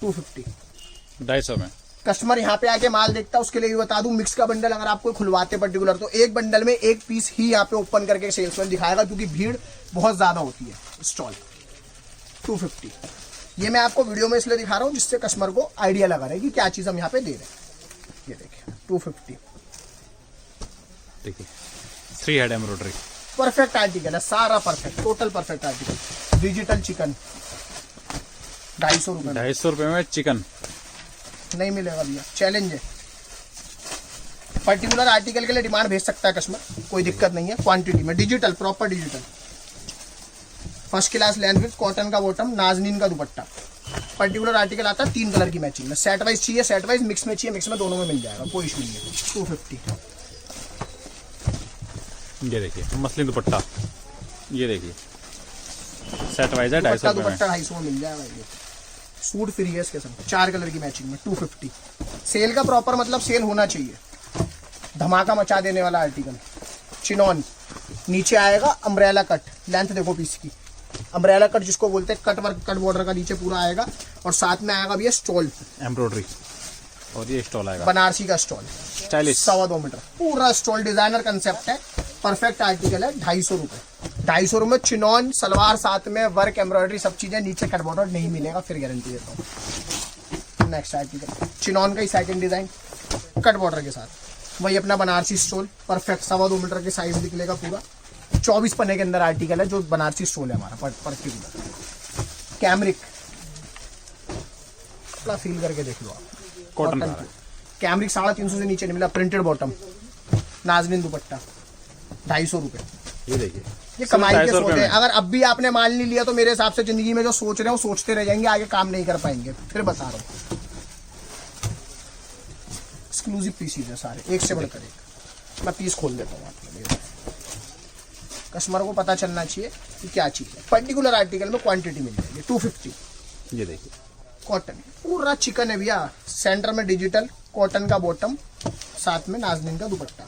250 250 में कस्टमर यहाँ पे आके माल देखता है, उसके लिए भी बता दूं मिक्स का बंडल अगर आपको खुलवाते पर्टिकुलर तो एक बंडल में एक पीस ही यहाँ पे ओपन करके सेल्समैन दिखाएगा, क्योंकि भीड़ बहुत ज्यादा होती है स्टॉल। 250 ये मैं आपको वीडियो में इसलिए दिखा रहा हूँ जिससे कस्टमर को आइडिया लगा रहे कि क्या चीज हम यहाँ पे दे रहे हैं। ये देखिए 250 देखिए 3 हेड एम्ब्रॉयडरी, परफेक्ट आर्टिकल है, सारा perfect, total perfect article. Digital chicken 250 रुपए में। 250 रुपए में चिकन नहीं मिलेगा भैया, चैलेंज है। पर्टिकुलर आर्टिकल के लिए डिमांड भेज सकता है कस्टमर, कोई दिक्कत नहीं है। क्वांटिटी में digital, proper digital, first class length width, cotton का बॉटम, नाजनीन का दुपट्टा। पर्टिकुलर आर्टिकल आता है 3 कलर की मैचिंग में। सेट वाइज चाहिए सेट वाइज, मिक्स में चाहिए मिक्स में, दोनों में मिल जाएगा, कोई इशू नहीं है। 250 ये देखिए मसलिन दुपट्टा, ये देखिए सेट वाइज है 250 रुपए में। दुपट्टा 250 में मिल जाएगा। ये सूट फ्री है इसके संग, 4 कलर की मैचिंग में। 250 सेल का प्रॉपर मतलब सेल होना चाहिए, धमाका मचा देने वाला आर्टिकल। चिनॉन नीचे आएगा, अम्ब्रेला कट, लेंथ देखो पीस की, अम्ब्रेला कट जिसको बोलते हैं, कट वर्क, कट बॉर्डर का नीचे पूरा आएगा और साथ में आएगा भी स्टॉल एम्ब्रॉयडरी, और ये स्टॉल आएगा बनारसी का स्टॉल, स्टाइलिश 2.25 मीटर पूरा स्टॉल, डिजाइनर कंसेप्ट है, परफेक्ट आर्टिकल है। 250 रुपए, 250 रुपए में चिनॉन सलवार, साथ में वर्क एम्ब्रॉयडरी सब चीजें, नीचे कट बॉर्डर नहीं मिलेगा, फिर गारंटी देता हूँ। नेक्स्ट आर्टिकल चिनॉन का ही सेकंड डिजाइन, कट बॉर्डर के साथ, वही अपना बनारसी स्टोल, परफेक्ट 2.25 मीटर के साइज निकलेगा पूरा। 24 पन्ने के अंदर आर्टिकल है जो बनारसी स्टोल है हमारा पर्टिकुलर। कैमरिक थोड़ा फील करके देख लो आप, कॉटन का कैमरिक 350 से नीचे नहीं मिला, प्रिंटेड बॉटम, नाजनीन दुपट्टा, 250 रुपए। ये देखिए ये कमाई के सोच में। है। अगर अब भी आपने माल नहीं लिया तो मेरे हिसाब से जिंदगी में जो सोच रहे हो सोचते रह जाएंगे, आगे काम नहीं कर पाएंगे। फिर बता रहा हूँ, एक्सक्लूसिव पीसीज है सारे, एक से बढ़कर एक। मैं पीस खोल देता हूँ आपके लिए, कस्टमर को पता चलना चाहिए कि क्या चीज है। पर्टिकुलर आर्टिकल में क्वांटिटी मिल जाएगी। 250 ये देखिए कॉटन, पूरा चिकन है भैया, सेंटर में डिजिटल, कॉटन का बॉटम, साथ में नाजनीन का दुपट्टा,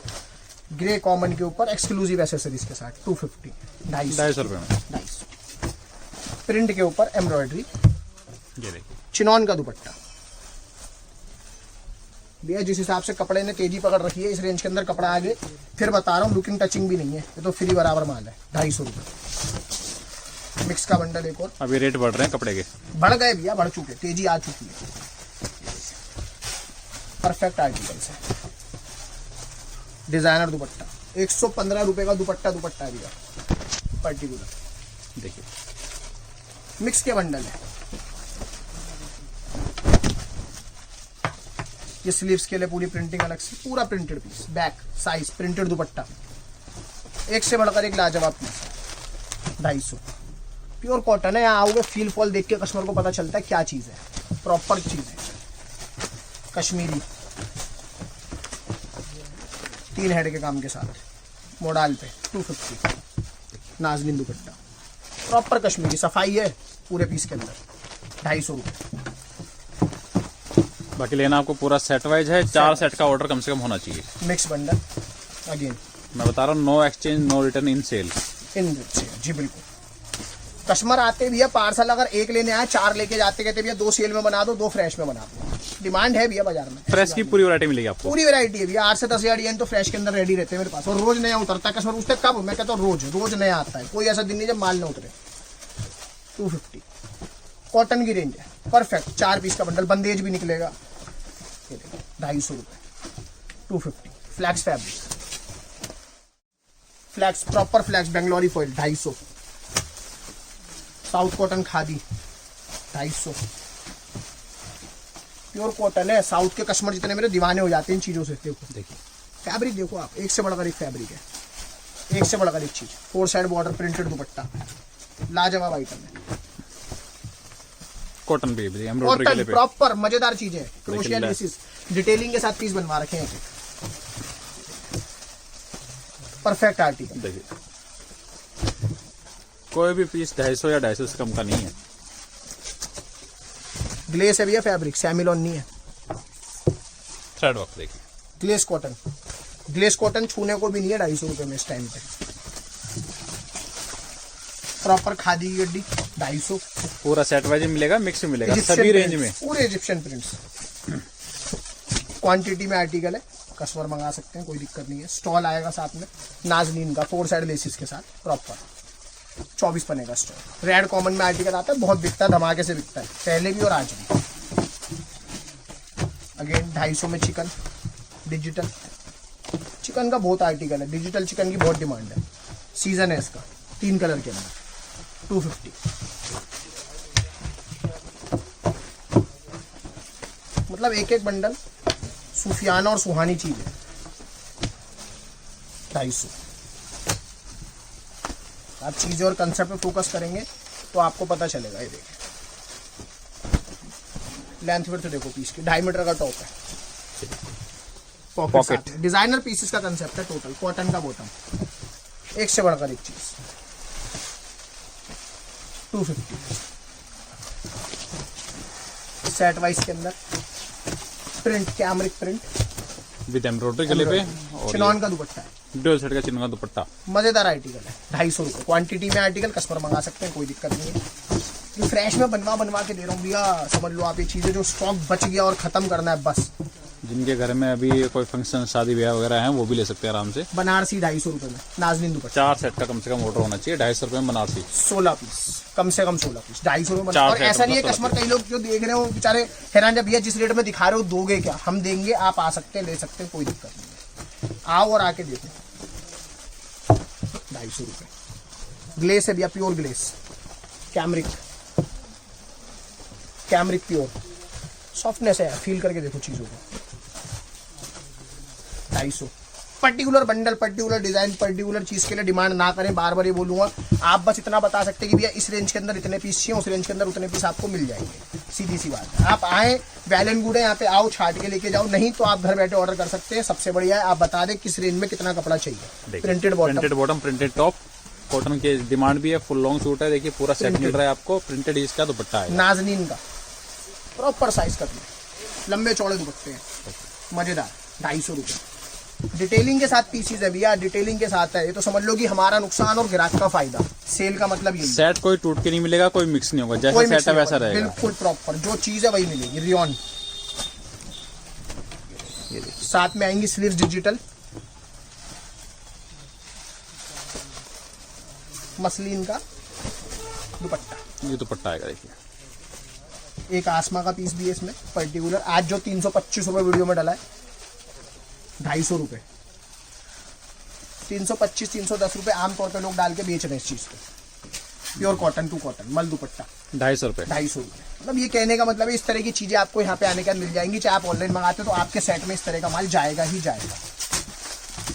ग्रे कॉमन के ऊपर एक्सक्लूसिव एसेसरीज के साथ। 250 250 रुपए में। 250 प्रिंट के ऊपर एम्ब्रॉयडरी, ये देखिए चिनॉन का दुपट्टा, भैया जिस हिसाब से कपड़े ने तेजी पकड़ रखी है, इस रेंज के अंदर कपड़ा आगे फिर बता रहा हूँ, लुकिंग टचिंग भी नहीं है, ये तो फ्री बराबर माल है। 250 रुपये मिक्स का बंडल एक और। अभी रेट बढ़ रहे हैं कपड़े के, बढ़ गए भैया, बढ़ चुके, तेजी आ चुकी है। परफेक्ट आर्टिकल्स है। डिजाइनर दुपट्टा 115 रुपए का दुपट्टा है भैया, पर्टिकुलर देखिए मिक्स के बंडल है। ये स्लीव्स के लिए पूरी प्रिंटिंग अलग से, पूरा printed piece, back size printed dupatta, एक से बढ़कर एक लाजवाब पीस। 250 प्योर कॉटन है। यहाँ आओगे फील फॉल देख के कस्टमर को पता चलता है क्या चीज़ है, प्रॉपर चीज़ है। कश्मीरी 3 हेड के काम के साथ मोडाल पे 250 नाजनीन दुपट्टा, प्रॉपर कश्मीरी, सफाई है पूरे पीस के अंदर। 250 रुपये। बाकी लेना आपको पूरा सेट वाइज है, 4 सेट का ऑर्डर कम से कम होना चाहिए। मिक्स बंडल अगेन मैं बता रहा हूँ, नो एक्सचेंज नो रिटर्न इन सेल। जी बिल्कुल। कस्टमर आते भैया पार्सल अगर एक लेने आए 4 लेके जाते, कहते भैया 2 सेल में बना दो, 2 फ्रेश में बना दो। डिमांड है भैया बाजार में, फ्रेश की पूरी वैरायटी मिलेगी आपको। पूरी वैरायटी है भैया। 8 से 10 डिजाइन तो फ्रेश के अंदर रेडी रहते हैं मेरे पास, और रोज नया उतरता है। कस्टमर पूछते कब, मैं कहता हूँ रोज नया आता है, कोई ऐसा दिन नहीं जब माल ना उतरे। 250 कॉटन की रेंज है, परफेक्ट। 4 पीस का बंडल, बंदेज भी निकलेगा। 250 रुपये 250। Flex fabric, flex proper flex बेंगलोरी foil 250। South cotton khadi 250। Pure cotton है। साउथ के कस्टमर जितने मेरे दीवाने हो जाते हैं इन चीजों से। देखो देखिए फैब्रिक देखो आप, एक से बढ़कर एक फैब्रिक है, एक से बढ़कर एक चीज। 4 साइड बॉर्डर प्रिंटेड दुपट्टा, लाजवाब आइटम है। कॉटन पे एम्ब्रॉयडरी के लिए प्रॉपर मजेदार चीजें, क्रोशिया लेसिस डिटेलिंग के साथ पीस बनवा रखे हैं। Perfect article. देखिए कोई भी पीस 250 या 250 से कम का नहीं है। ग्लेस है भैया, फैब्रिक सेमिलॉन नहीं है। थ्रेड वर्क देखिए, ग्लेस कॉटन, ग्लेस कॉटन छूने को भी नहीं है 250 रुपए में इस टाइम पे। प्रॉपर खादी की गड्डी 250। पूरा सेट वाइज मिलेगा, मिक्स में मिलेगा सभी रेंज में। पूरे इजिप्शियन प्रिंट्स, क्वांटिटी में आर्टिकल है, कस्टमर मंगा सकते हैं, कोई दिक्कत नहीं है। स्टॉल आएगा साथ में नाजनीन का 4 साइड लेसिस के साथ, प्रॉपर 24 पने का स्टॉल। रेड कॉमन में आर्टिकल आता है, बहुत बिकता है, धमाके से बिकता है, पहले भी और आज भी। अगेन 250 में चिकन, डिजिटल चिकन का बहुत आर्टिकल है, डिजिटल चिकन की बहुत डिमांड है, सीजन है इसका। 3 कलर के अंदर 250। मतलब एक एक बंडल सूफियाना और सुहानी चीज है। 250। आप चीजें और कंसेप्ट पे फोकस करेंगे तो आपको पता चलेगा। ये देखिए लेंथ फिर तो देखो पीस की, 2.5 मीटर का टॉप है, पॉकेट डिजाइनर पीसेस का कंसेप्ट है। टोटल कॉटन का बॉटम, एक से बढ़कर एक चीज। 250 सेट वाइज के अंदर print, cambric print with embroidery गले पे, और चिनॉन का दुपट्टा है, डबल सेट का चिनॉन का दुपट्टा। मजेदार आर्टिकल है। 250 रुपये क्वांटिटी में आर्टिकल, कस्टमर मंगा सकते हैं, कोई दिक्कत नहीं है। ये फ्रेश में बनवा के दे रहा हूँ भैया, समझ लो आप। ये चीजें जो स्टॉक बच गया और खत्म करना है बस। जिनके घर में अभी कोई फंक्शन शादी ब्याह वगैरह है वो भी ले सकते हैं आराम से। बनारसी 250 रुपये में नाजनीन दुपट्टा, 4 सेट का कम से कम ऑर्डर होना चाहिए। 250 रुपये में बनारसी 16 पीस, कम से कम 16 पीस 250 रुपये। 4 और सेट ऐसा नहीं है, मतलब कस्टमर कई लोग जो देख रहे हो बेचारे हैरान, जब भैया जिस रेट में दिखा रहे हो दोगे क्या? हम देंगे, आप आ सकते हैं, ले सकते हैं, कोई दिक्कत नहीं है। आओ और आके देखो। 250 रुपये। ग्लेस है भैया, pure glace, cambric pure softness है, फील करके देखो चीजों को। 250। Particular bundle, particular design, particular चीज के लिए डिमांड ना करें, बार बार ये बोलूंगा। आप बस इतना बता सकते हैं कि भैया इस रेंज के अंदर इतने पीस चाहिए, उस रेंज के अंदर उतने पीस आपको मिल जाएंगे। सीधी सी बात है। आप आए, वेल एंड गुड है, यहाँ पे आओ, छाट के लेके जाओ, नहीं तो आप घर बैठे ऑर्डर कर सकते हैं। सबसे बढ़िया है आप बता दें किस रेंज में कितना कपड़ा चाहिए। Printed bottom, printed top, cotton की डिमांड भी है, फुल लॉन्ग सूट है। देखिए पूरा सेट मिल रहा है आपको, प्रिंटेड इसका दुपट्टा है, नाजनीन का प्रॉपर साइज का, लंबे चौड़े दुपट्टे हैं, मजेदार। 250 रुपये। डिटेलिंग के साथ पीसीज है भैया, डिटेलिंग के साथ है। ये तो समझ लो कि हमारा नुकसान और ग्राहक का फायदा। सेल का मतलब ये सेट कोई टूट के नहीं मिलेगा, कोई मिक्स नहीं होगा, जैसा सेट है वैसा रहेगा। बिल्कुल प्रॉपर जो चीज है वही मिलेगी। रियॉन ये देखिए, साथ में आएंगी स्लीव्स डिजिटल, मसलिन का दुपट्टा, ये दुपट्टा आएगा। देखिए एक आसमा का पीस भी है इसमें पर्टिकुलर। आज जो 325 रुपए वीडियो में डाला है, 250 रुपए, 325 310 रुपए आमतौर पे लोग डाल के बेच रहे हैं इस चीज को। प्योर कॉटन टू कॉटन मल दुपट्टा 250 रुपए। 250 रुपए। मतलब ये कहने का मतलब है इस तरह की चीजें आपको यहाँ पे आने के बाद मिल जाएंगी। चाहे आप ऑनलाइन मंगाते हो तो आपके सेट में इस तरह का माल जाएगा ही जाएगा।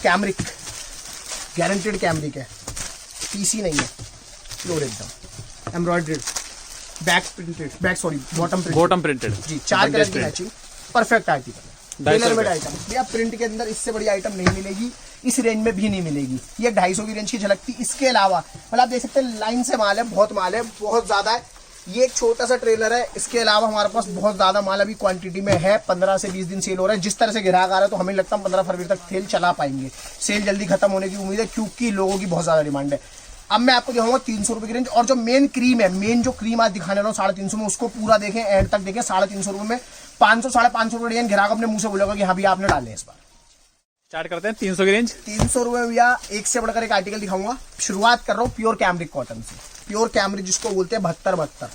कैमरिक, गारंटेड कैमरिक है, पीसी नहीं है, प्योर एकदम embroidered, back printed, back sorry bottom printed, bottom printed, जी 4 कलर की matching, perfect article, 250 tailor made रुपए। आइटम। भैया प्रिंट के अंदर इससे बड़ी आइटम नहीं मिलेगी, इस रेंज में भी नहीं मिलेगी। ये 250 की रेंज की झलकती। इसके अलावा मतलब आप देख सकते हैं लाइन से माल है, बहुत माल है, बहुत ज्यादा है। ये एक छोटा सा ट्रेलर है, इसके अलावा हमारे पास बहुत ज्यादा माल अभी क्वांटिटी में है। 15 से 20 दिन सेल हो रहा है। जिस तरह से ग्राहक आ रहा है तो हमें लगता है 15 फरवरी तक सेल चला पाएंगे। सेल जल्दी खत्म होने की उम्मीद है क्योंकि लोगों की बहुत ज्यादा डिमांड है। अब मैं आपको दिखाऊंगा 300 रुपए की रेंज। और जो मेन क्रीम है, मेन जो क्रीम आज दिखाने रहा हूँ 350 में, उसको पूरा देखें, एंड तक देखें। 350 रुपए में 500 550 रुपए डिजाइन ग्राहक अपने मुंह से बोलेगा कि हाँ भैया आपने डाले इस बार। स्टार्ट करते हैं 300 की रेंज। 300 रुपए भैया एक से बढ़कर एक आर्टिकल दिखाऊंगा। शुरुआत कर रहा हूँ प्योर कैमरिक कॉटन से। प्योर कैमरिक जिसको बोलते हैं 72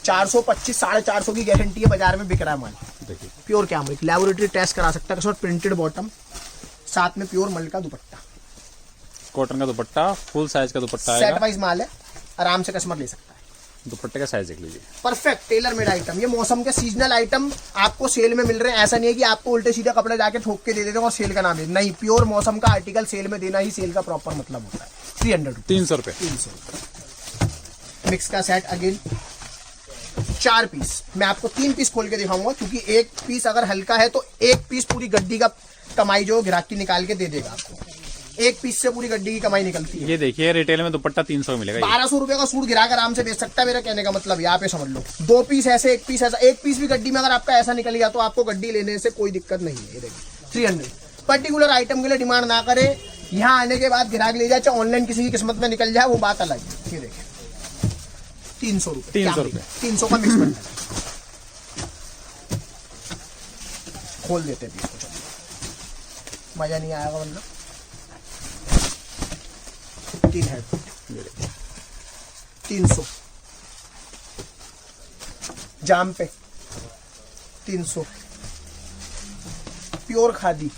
425 450 की गारंटी है, बाजार में बिक रहा है माल। देखिए प्योर कैमरिक, लैबोरेटरी टेस्ट करा सकता है। प्रिंटेड बॉटम, साथ में प्योर मल का दुपट्टा, कॉटन का दुपट्टा, फुल साइज का दुपट्टा सेट आएगा। वाइज माल है, आराम से कस्टमर ले सकता है। दुपट्टे का साइज देख लीजिए। Perfect tailor made item. ये मौसम के सीजनल आइटम आपको सेल में मिल रहे हैं। ऐसा नहीं है कि आपको उल्टे सीधे कपड़े जाके ठोक के दे देते हैं और सेल का नाम है, नहीं। प्योर मौसम का आर्टिकल सेल में देना ही सेल का प्रॉपर मतलब होता है। 300 रुपए। 300 रुपए। मिक्स का सेट अगेन 4 पीस। मैं आपको 3 पीस खोल के दिखाऊंगा क्योंकि एक पीस अगर हल्का है तो एक पीस पूरी गड्डी का कमाई जो ग्राहक की निकाल के दे देगा आपको। एक पीस से पूरी गड्डी की कमाई निकलती है। ये देखिए रिटेल में दुपट्टा 300 में मिलेगा। 1200 रुपए का सूट ग्राहक आराम से बेच सकता है। मेरा कहने का मतलब यहाँ पे समझ लो, 2 पीस ऐसे, एक पीस ऐसा। एक पीस भी गड्डी में अगर आपका ऐसा निकल गया तो आपको गड्डी लेने से कोई दिक्कत नहीं है। ये देखिए 300। पर्टिकुलर आइटम के लिए डिमांड ना करे, यहाँ आने के बाद ग्राहक ले जाए, चाहे ऑनलाइन किसी की किस्मत में निकल जाए, वो बात अलग है। ये देखिए 300 रुपए। 300 रुपए। 300 का मिक्स बनता है। खोल देते हैं पीस को, चलिए। मजा नहीं आएगा मतलब। 3 है 300 जाम पे 300। प्योर खादी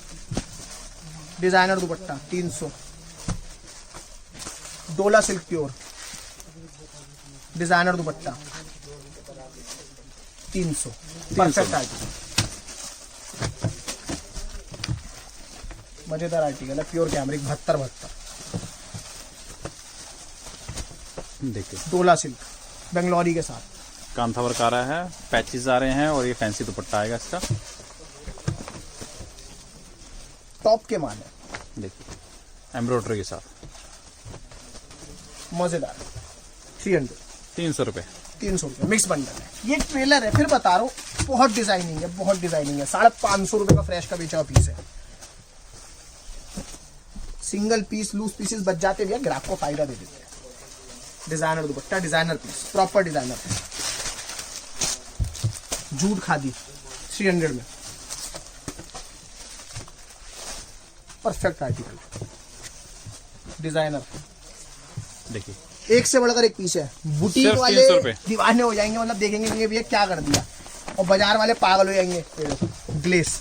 डिजाइनर दुपट्टा 300। डोला सिल्क प्योर डिजाइनर दुपट्टा 300। परफेक्ट आर्टिकल, मजेदार आर्टिकल है। प्योर कैमरिक 72 देखिए डोला सिल्क बेंगलोरी के साथ कांथा वर्क आ रहा है, पैचेस आ रहे हैं और ये फैंसी दुपट्टा आएगा इसका। टॉप के माल है। देखिए एम्ब्रॉयडरी के साथ मजेदार 300। 300 रुपए। 300 रुपये मिक्स बंडल है। ये ट्रेलर है, फिर बता रहा हूँ, बहुत डिजाइनिंग है, बहुत डिजाइनिंग है। 550 रुपए का फ्रेश का बेचा हुआ पीस है। सिंगल पीस लूज पीसेस बच जाते भैया, ग्राहक को फायदा दे देते हैं। Designer dupatta, designer piece, proper designer jute khadi 300 में। Perfect article designer. देखिए एक से बढ़कर एक पीस है। बुटीक सिर्फ वाले 300 रुपए। दीवाने हो जाएंगे, मतलब देखेंगे कि भैया क्या कर दिया, और बाजार वाले पागल हो जाएंगे। ग्लेस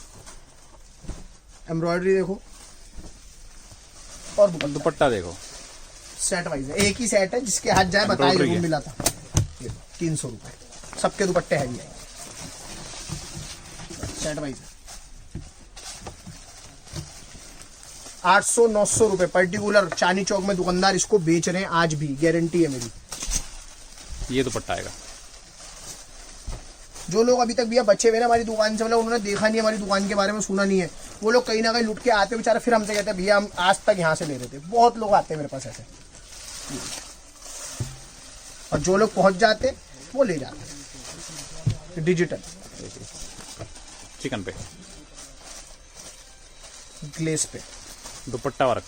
एम्ब्रॉयडरी देखो, और दुपट्टा देखो, सेट वाइज है। एक ही सेट है, जिसके हाथ जाए बताइए Embroidery रूम है। मिला था। 300 रुपए सबके दुपट्टे हैवी आएंगे, सेट वाइज है। 800 900 रुपए पर्टिकुलर चांदनी चौक में दुकानदार इसको बेच रहे हैं आज भी, गारंटी है मेरी। ये दुपट्टा आएगा। जो लोग अभी तक भैया बचे हुए ना हमारी दुकान से, मतलब उन्होंने देखा नहीं, हमारी दुकान के बारे में सुना नहीं है, वो लोग कहीं ना कहीं लुट के आते बेचारे, फिर हमसे कहते हैं भैया हम आज तक यहाँ से ले रहे थे। बहुत लोग आते हैं मेरे पास ऐसे, और जो लोग पहुंच जाते वो ले जाते। डिजिटल चिकन पे ग्लेस पे दुपट्टा वर्क,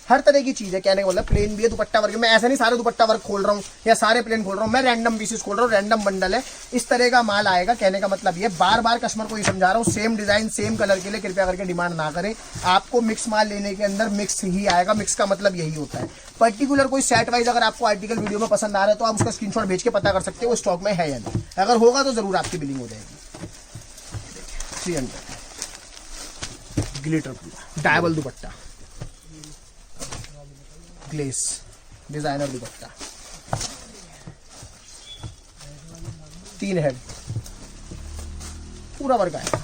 हर तरह की चीज है, कहने का मतलब प्लेन भी है, दुपट्टा वर्क। मैं ऐसा नहीं सारे दुपट्टा वर्क खोल रहा हूँ या सारे प्लेन खोल रहा हूँ, मैं रैंडम पीसेस खोल रहा हूँ, रैंडम बंडल है, इस तरह का माल आएगा। कहने का मतलब ये बार बार कस्टमर को ये समझा रहा हूँ, सेम डिजाइन सेम कलर के लिए कृपया करके डिमांड ना करें। आपको मिक्स माल लेने के अंदर मिक्स ही आएगा, मिक्स का मतलब यही होता है। पर्टिकुलर कोई सेट वाइज अगर आपको आर्टिकल वीडियो में पसंद आ रहा है तो आप उसका स्क्रीनशॉट भेज के पता कर सकते हो वो स्टॉक में है या नहीं, अगर होगा तो जरूर आपकी बिलिंग हो जाएगी। 300 ग्लिटर पूरा डायबल दुपट्टा, ग्लेस डिजाइनर दुपट्टा, 3 हेड पूरा वर्क आएगा,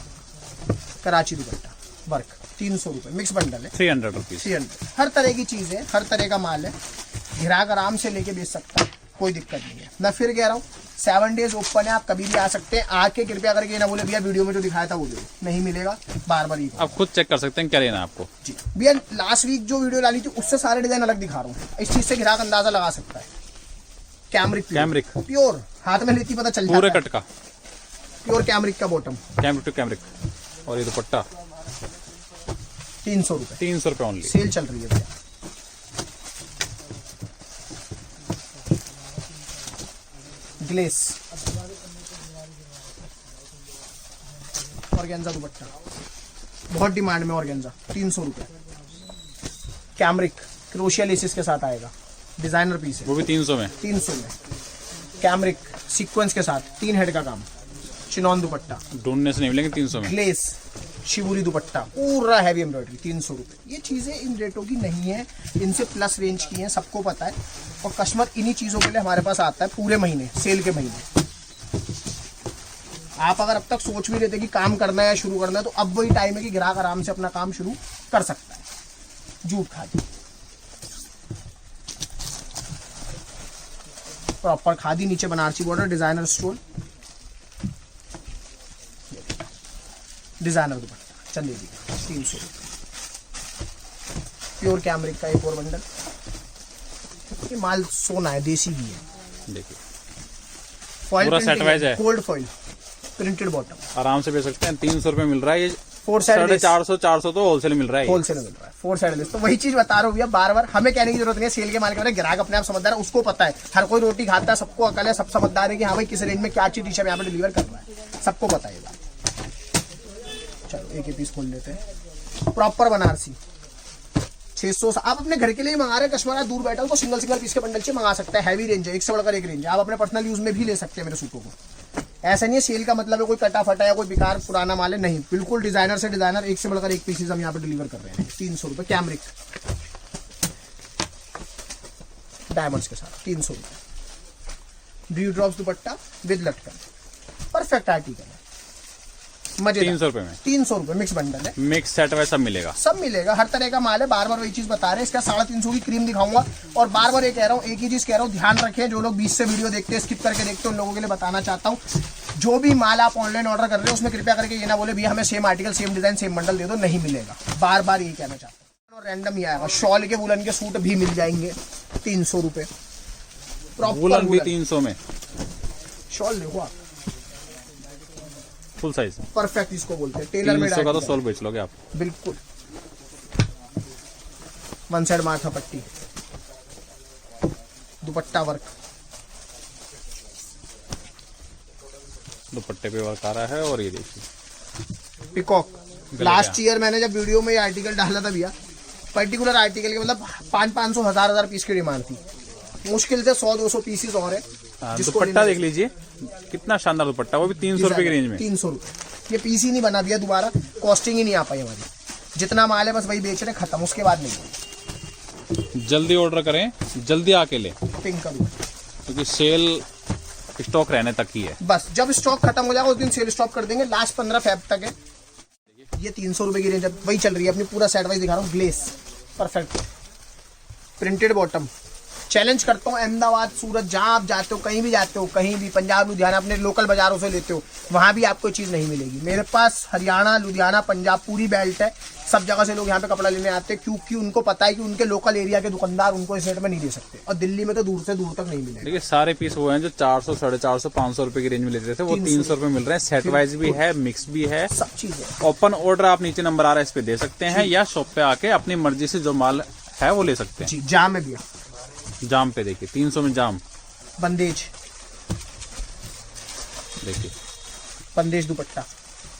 कराची दुपट्टा वर्क, 300 रुपए मिक्स बंडल है, 300 रुपीज। 300। हर तरह की चीज है, हर तरह का माल है, ग्राहक आराम से लेके बेच सकता है, कोई दिक्कत नहीं है। मैं फिर कह रहा हूँ 7 डेज ओपन है, आप कभी भी आ सकते हैं। आके कृपया करके ना बोले भैया वीडियो में जो दिखाया था वो दे, नहीं मिलेगा, बार बार ही आप खुद चेक कर सकते हैं क्या लेना है आपको। जी भैया, लास्ट वीक जो वीडियो डाली थी उससे सारे डिजाइन अलग दिखा रहा हूँ, इस चीज से ग्राहक अंदाजा लगा सकता है। कैमरिक प्योर, हाथ में लेती पता चल पूरे जाता है, कट का प्योर कैमरिक का बॉटम, कैमरिक टू कैमरिक। और ये दुपट्टा 300 रुपए, 300 रुपए ओनली, सेल चल रही है भैया। ग्लेस ऑर्गेन्जा दुपट्टा, बहुत डिमांड में ऑर्गेन्जा, 300 रुपए। कैमरिक क्रोशिया लेसिस के साथ आएगा, डिजाइनर पीस है, वो भी 300 में। 300 में। कैमरिक सीक्वेंस के साथ, 3 हेड का काम, चिनॉन दुपट्टा, ढूंढने से नहीं मिलेंगे 300 में। ग्लेस शिवुरी दुपट्टा पूरा हैवी एम्ब्रॉयडरी, 300 रुपए। ये चीजें इन रेटों की नहीं है, इनसे प्लस रेंज की हैं, सबको पता है। और कस्टमर इन्हीं चीजों के लिए हमारे पास आता है पूरे महीने, सेल के महीने। आप अगर अब तक सोच भी लेते कि काम करना है, शुरू करना है, तो अब वही टाइम है कि ग्राहक आराम से अपना काम शुरू कर सकता है। जूट खादी, प्रॉपर खादी, नीचे Banarasi border, designer stone, designer दुपट्टा चंदेरी का, 300 रुपये। प्योर कैमरिक का एक और बंडल, ये माल सोना है, देसी घी है, देखिए फॉइल पूरा सेट वाइज है, गोल्ड फॉइल प्रिंटेड बॉटम, आराम से बेच सकते हैं। 300 रुपए मिल रहा है ये, 4 साइड 450 तो होलसेल मिल रहा है, होलसेल मिल रहा है, 4 साइड लिस्ट। तो वही चीज बता रहा हूँ भैया, बार बार हमें कहने की जरूरत नहीं है, सेल के माल के बारे में ग्राहक अपने आप समझदार है, उसको पता है, हर कोई रोटी खाता है, सबको अकल है, सब समझदार है कि हाँ भाई किस रेंज में क्या चीज डिश यहाँ पे डिलीवर कर रहा है, सबको पता है। चलो एक पीस खोल लेते हैं, प्रॉपर बनारसी 600। आप अपने घर के लिए मंगा रहे हैं, कस्टमर दूर बैठा हो तो सिंगल पीस के बंडल से मंगा सकता है, हैवी रेंज है, एक से बढ़कर एक रेंज है, आप अपने पर्सनल यूज में भी ले सकते हैं मेरे सूटों को। ऐसा नहीं है सेल का मतलब है कोई कटा फटा या कोई बेकार पुराना माल है, नहीं, बिल्कुल डिजाइनर से डिजाइनर, एक से बढ़कर एक पीसेस हम यहाँ पे डिलीवर कर रहे हैं। 300 रुपए कैमरिक डायमंड्स के साथ, 300 रुपए। ड्यू ड्रॉप्स दुपट्टा विद लटकन, परफेक्ट आर्टिकल है, मजेदार। 300 रुपए में, 300 रुपए मिक्स बंडल है, मिक्स सेट वाइज सब मिलेगा, सब मिलेगा, हर तरह का माल है। बार बार वही चीज बता रहे हैं, इसका 350 की क्रीम दिखाऊंगा। और बार बार ये कह रहा हूँ, एक ही चीज कह रहा हूँ, ध्यान रखें, जो लोग 20 से वीडियो देखते हैं, स्किप करके देखते हैं, उन लोगों के लिए बताना चाहता हूँ, जो भी माल आप ऑनलाइन ऑर्डर कर रहे हो उसमें कृपया करके ये ना बोले भैया हमें same article same design same bundle दे दो, नहीं मिलेगा, बार बार यही कहना चाहता हूँ। और रैंडम ही आएगा, शॉल के वुलन के सूट भी मिल जाएंगे, 300 रुपए। वुलन भी 300 में, शॉल देखो आप, फुल साइज, परफेक्ट इसको बोलते हैं, टेलर मेड 300 का तो शॉल बेच लोगे आप, बिल्कुल। 1 साइड माथा पट्टी, दुपट्टा वर्क, दुपट्टे पे वर्क आ रहा है। और ये देखिए पिकॉक, लास्ट ईयर मैंने जब वीडियो में ये आर्टिकल डाला था भैया, पर्टिकुलर आर्टिकल के मतलब 500 1000 पीस की डिमांड थी, मुश्किल से 100-200 पीसेस और है। दुपट्टा देख लीजिए कितना शानदार दुपट्टा, वो भी 300 रुपए की रेंज में, 300 रुपए। ये पीस ही नहीं बना भैया, दोबारा कॉस्टिंग ही नहीं आ पाई हमारी, जितना माल है बस वही बेच रहे, खत्म, उसके बाद नहीं। जल्दी ऑर्डर करें, जल्दी आके ले, पिंक करूँ क्योंकि सेल स्टॉक रहने तक ही है, बस जब स्टॉक खत्म हो जाएगा उस दिन सेल स्टॉप कर देंगे, लास्ट 15 फेब तक है। ये 300 रुपए की रेंज वही चल रही है, अपनी पूरा सेट वाइज दिखा रहा हूँ, glace perfect printed bottom. Challenge करता हूँ, अहमदाबाद सूरत जहाँ आप जाते हो, कहीं भी जाते हो, कहीं भी पंजाब लुधियाना अपने लोकल बाजारों से लेते हो, वहाँ भी आपको चीज़ नहीं मिलेगी। मेरे पास हरियाणा लुधियाना पंजाब पूरी बेल्ट है, सब जगह से लोग यहाँ पे कपड़ा लेने आते हैं, क्योंकि उनको पता है कि उनके लोकल एरिया के दुकानदार उनको इस रेट में नहीं दे सकते, और दिल्ली में तो दूर से दूर तक नहीं मिलेगा। देखिए सारे पीस वो हैं जो 400 450 500 रुपए की रेंज में लेते थे, वो 300 रुपए मिल रहे हैं, सेट वाइज भी है, मिक्स भी है, सब चीज़ है। ओपन ऑर्डर आप नीचे नंबर आ रहा है इस पे दे सकते हैं, या शॉप पे आके अपनी मर्जी से जो माल है वो ले सकते हैं जी। जाम है भैया, जाम पे देखिए 300 में जाम। बंदेज, देखिए बंदेज दुपट्टा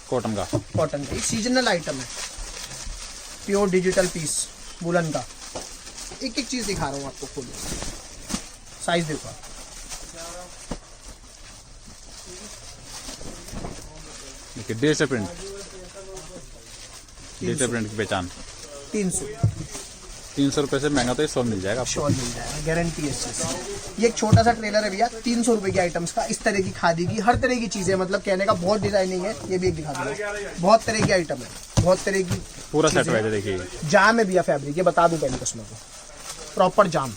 कॉटन का। कॉटन का, सीजनल आइटम है, प्योर डिजिटल पीस वुलन का। एक एक चीज दिखा रहा हूँ आपको, खोलो साइज देखो। देखिए डिजिटल प्रिंट, डिजिटल प्रिंट की पहचान। 300 रुपए से महंगा तो ये 100 मिल जाएगा आपको। शॉल मिल जाएगा, गारंटी है इस चीज़ की। ये एक छोटा सा ट्रेलर है भैया, 300 रुपए के आइटम्स का। इस तरह की खादी की हर तरह की चीजें, मतलब कहने का बहुत डिजाइनिंग है। ये भी एक दिखा दूंगा, बहुत तरह की आइटम है, बहुत तरह की पूरा सेट वाइज है। देखिए जाम है भैया फैब्रिक, ये बता दूं पहले कस्टमर को, प्रॉपर जाम।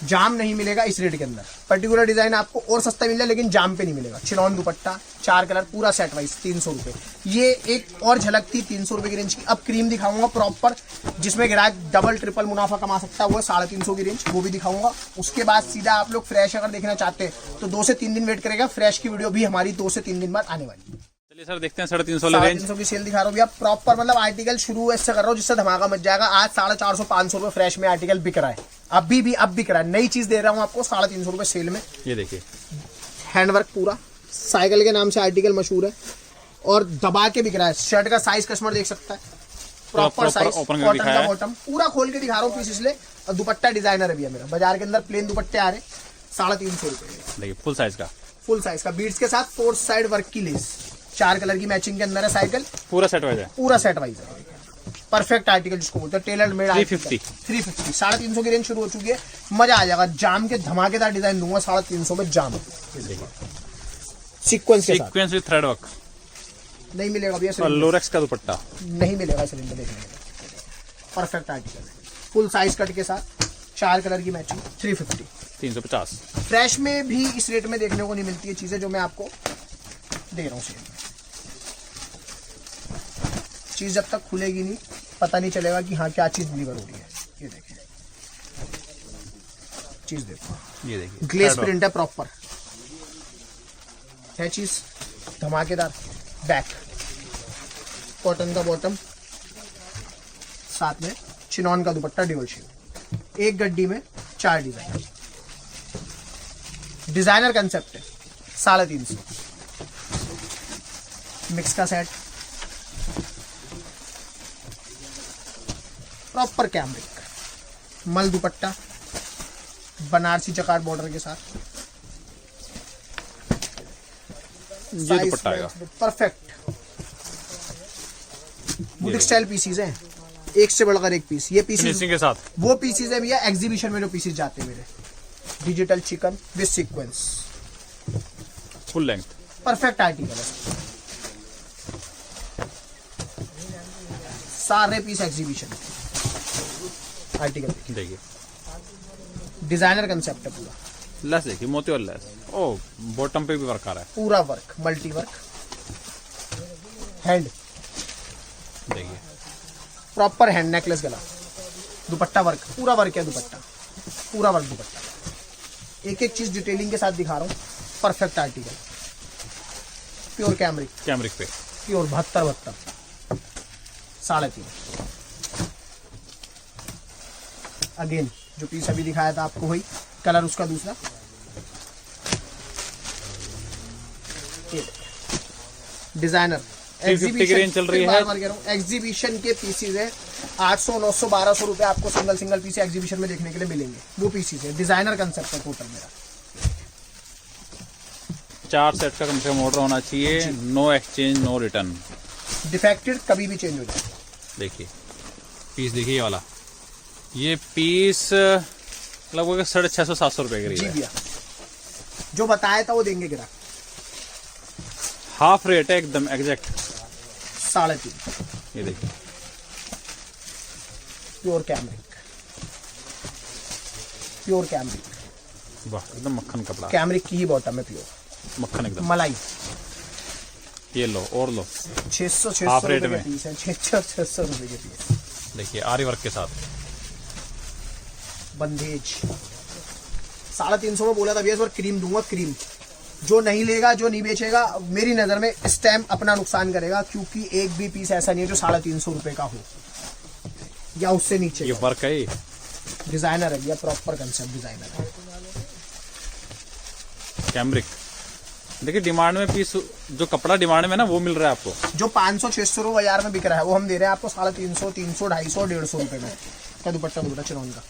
जाम नहीं मिलेगा इस रेट के अंदर। पर्टिकुलर डिजाइन आपको और सस्ता मिल जाए, लेकिन जाम पे नहीं मिलेगा। चिनॉन दुपट्टा 4 कलर, पूरा सेट वाइज 300 रुपए। ये एक और झलक थी 300 रुपए की रेंज की। अब क्रीम दिखाऊंगा प्रॉपर, जिसमें ग्राहक डबल ट्रिपल मुनाफा कमा सकता है, वो 350 की रेंज, वो भी दिखाऊंगा। उसके बाद सीधा आप लोग फ्रेश अगर देखना चाहते हैं तो 2 से 3 दिन वेट करेगा। फ्रेश की वीडियो भी हमारी 2 से 3 दिन बाद आने वाली है। चलिए सर देखते हैं 350 रेंज। 350 की सेल दिखा रहा हूँ भैया प्रॉपर, मतलब आर्टिकल शुरू ऐसे कर रहा हूँ जिससे धमाका मच जाएगा। आज 450-500 रुपए फ्रेश में आर्टिकल बिक रहा है, अभी भी अब बिक रहा है। नई चीज दे रहा हूँ आपको 350 रुपए सेल में। ये देखिए हैंडवर्क पूरा, साइकिल के नाम से आर्टिकल मशहूर है और दबा के बिक रहा है। शर्ट का साइज कस्टमर देख सकता है, प्रॉपर साइज, कॉटन का बॉटम, पूरा खोल के दिखा रहा हूँ पीस इसलिए। और दुपट्टा डिजाइनर है भैया मेरा। बाजार के अंदर प्लेन दुपट्टे आ रहे 350 रुपए। देखिए फुल साइज का, फुल साइज का बीड्स के साथ 4 साइड वर्क की लेस, 4 कलर की मैचिंग के अंदर है। साइकिल पूरा सेट वाइज है, पूरा सेट वाइज है। परफेक्ट आर्टिकल जिसको बोलते हैं, टेलर मेड। 350 350 की रेंज शुरू हो चुकी है। मजा आ जाएगा। जाम के धमाकेदार डिजाइन दूंगा 350 में जाम, सीक्वेंस के साथ। सीक्वेंस विद थ्रेड वर्क नहीं मिलेगा भैया और लोरेक्स का दुपट्टा नहीं मिलेगा सिलेंडर देखने में। परफेक्ट आर्टिकल है, फुल साइज कट के साथ, 4 कलर की मैचिंग, 350। 350। फ्रेश में भी इस रेट में देखने को नहीं मिलती है चीजें जो मैं आपको दे रहा हूँ सेल में। चीज जब तक खुलेगी नहीं पता नहीं चलेगा कि हाँ क्या चीज डिलीवर हो रही है। ये देखिए चीज देखो, ये देखिए ग्लेस प्रिंट है प्रॉपर है चीज, धमाकेदार। बैक कॉटन का बॉटम, साथ में चिनॉन का दुपट्टा ड्यूल शेड। एक गड्डी में 4 डिजाइन, डिजाइनर कंसेप्ट है। 350 मिक्स का सेट, प्रॉपर कैमरिक मल दुपट्टा, बनारसी चकार बॉर्डर के साथ। ये दुपट्टा आएगा परफेक्ट। बुटीक स्टाइल पीसीज हैं, एक से बढ़कर एक पीस। ये पीसीज फिनिशिंग के साथ वो पीसीज है भैया एग्जीबिशन में जो पीसीज जाते हैं मेरे। Digital chicken with sequence, full length, perfect article है। सारे पीस एग्जीबिशन आर्टिकल। देखिए डिजाइनर कंसेप्ट है पूरा। लेस देखिए, मोती और लेस। ओ बॉटम पे भी वर्क आ रहा है, पूरा वर्क, मल्टी वर्क, हैंड देखिए प्रॉपर हैंड, नेकलेस गला, दुपट्टा वर्क, पूरा वर्क है दुपट्टा, पूरा वर्क दुपट्टा। एक एक चीज डिटेलिंग के साथ दिखा रहा हूँ। Perfect article, pure cambric, cambric पे प्योर 72 350। अगेन जो पीस अभी दिखाया था आपको वही कलर, उसका दूसरा। डिजाइनर 350 की रेंज चल रही है। एग्जीबिशन के पीसीज है। 800, 900, 1200 रुपए आपको सिंगल पीस एग्जीबिशन में देखने के लिए मिलेंगे। वो पीसीज है, डिजाइनर कंसेप्ट है टोटल मेरा। 4 सेट का कम से कम ऑर्डर होना चाहिए। No exchange, no return. Defected कभी भी चेंज हो जाए। देखिए पीस देखिए ये वाला, ये पीस लगभग 650-700 रुपए के जी करीब है। भैया जो बताया था वो देंगे गिरा। हाफ रेट है एकदम एग्जैक्ट। 350 ये देखिए प्योर कैमरिक, प्योर कैमरिक, वाह एकदम मक्खन कपड़ा, कैमरिक की ही बॉटम है, प्योर मक्खन एकदम। मलाई। ये लो और लो, 600 हाफ रेट रुपए में। के पीस है, 600 रुपए के पीस। देखिए आरी वर्क के साथ बंदेज 350 में बोला था भैया, इस बार क्रीम दूंगा। क्रीम जो नहीं लेगा, जो नहीं बेचेगा, मेरी नजर में इस टाइम अपना नुकसान करेगा, क्योंकि एक भी पीस ऐसा नहीं है जो 350 रुपए का हो। या उससे नीचे ये वर्क है ये। डिजाइनर है भैया, प्रॉपर कंसेप्ट डिजाइनर है। कैमरिक देखिए, डिमांड में पीस, जो कपड़ा डिमांड में ना वो मिल रहा है आपको। जो 500-600 रुपए बाजार में बिक रहा है वो हम दे रहे हैं आपको 350, 300, 250, 150 रुपए में। क्या दुपट्टा चिनॉन का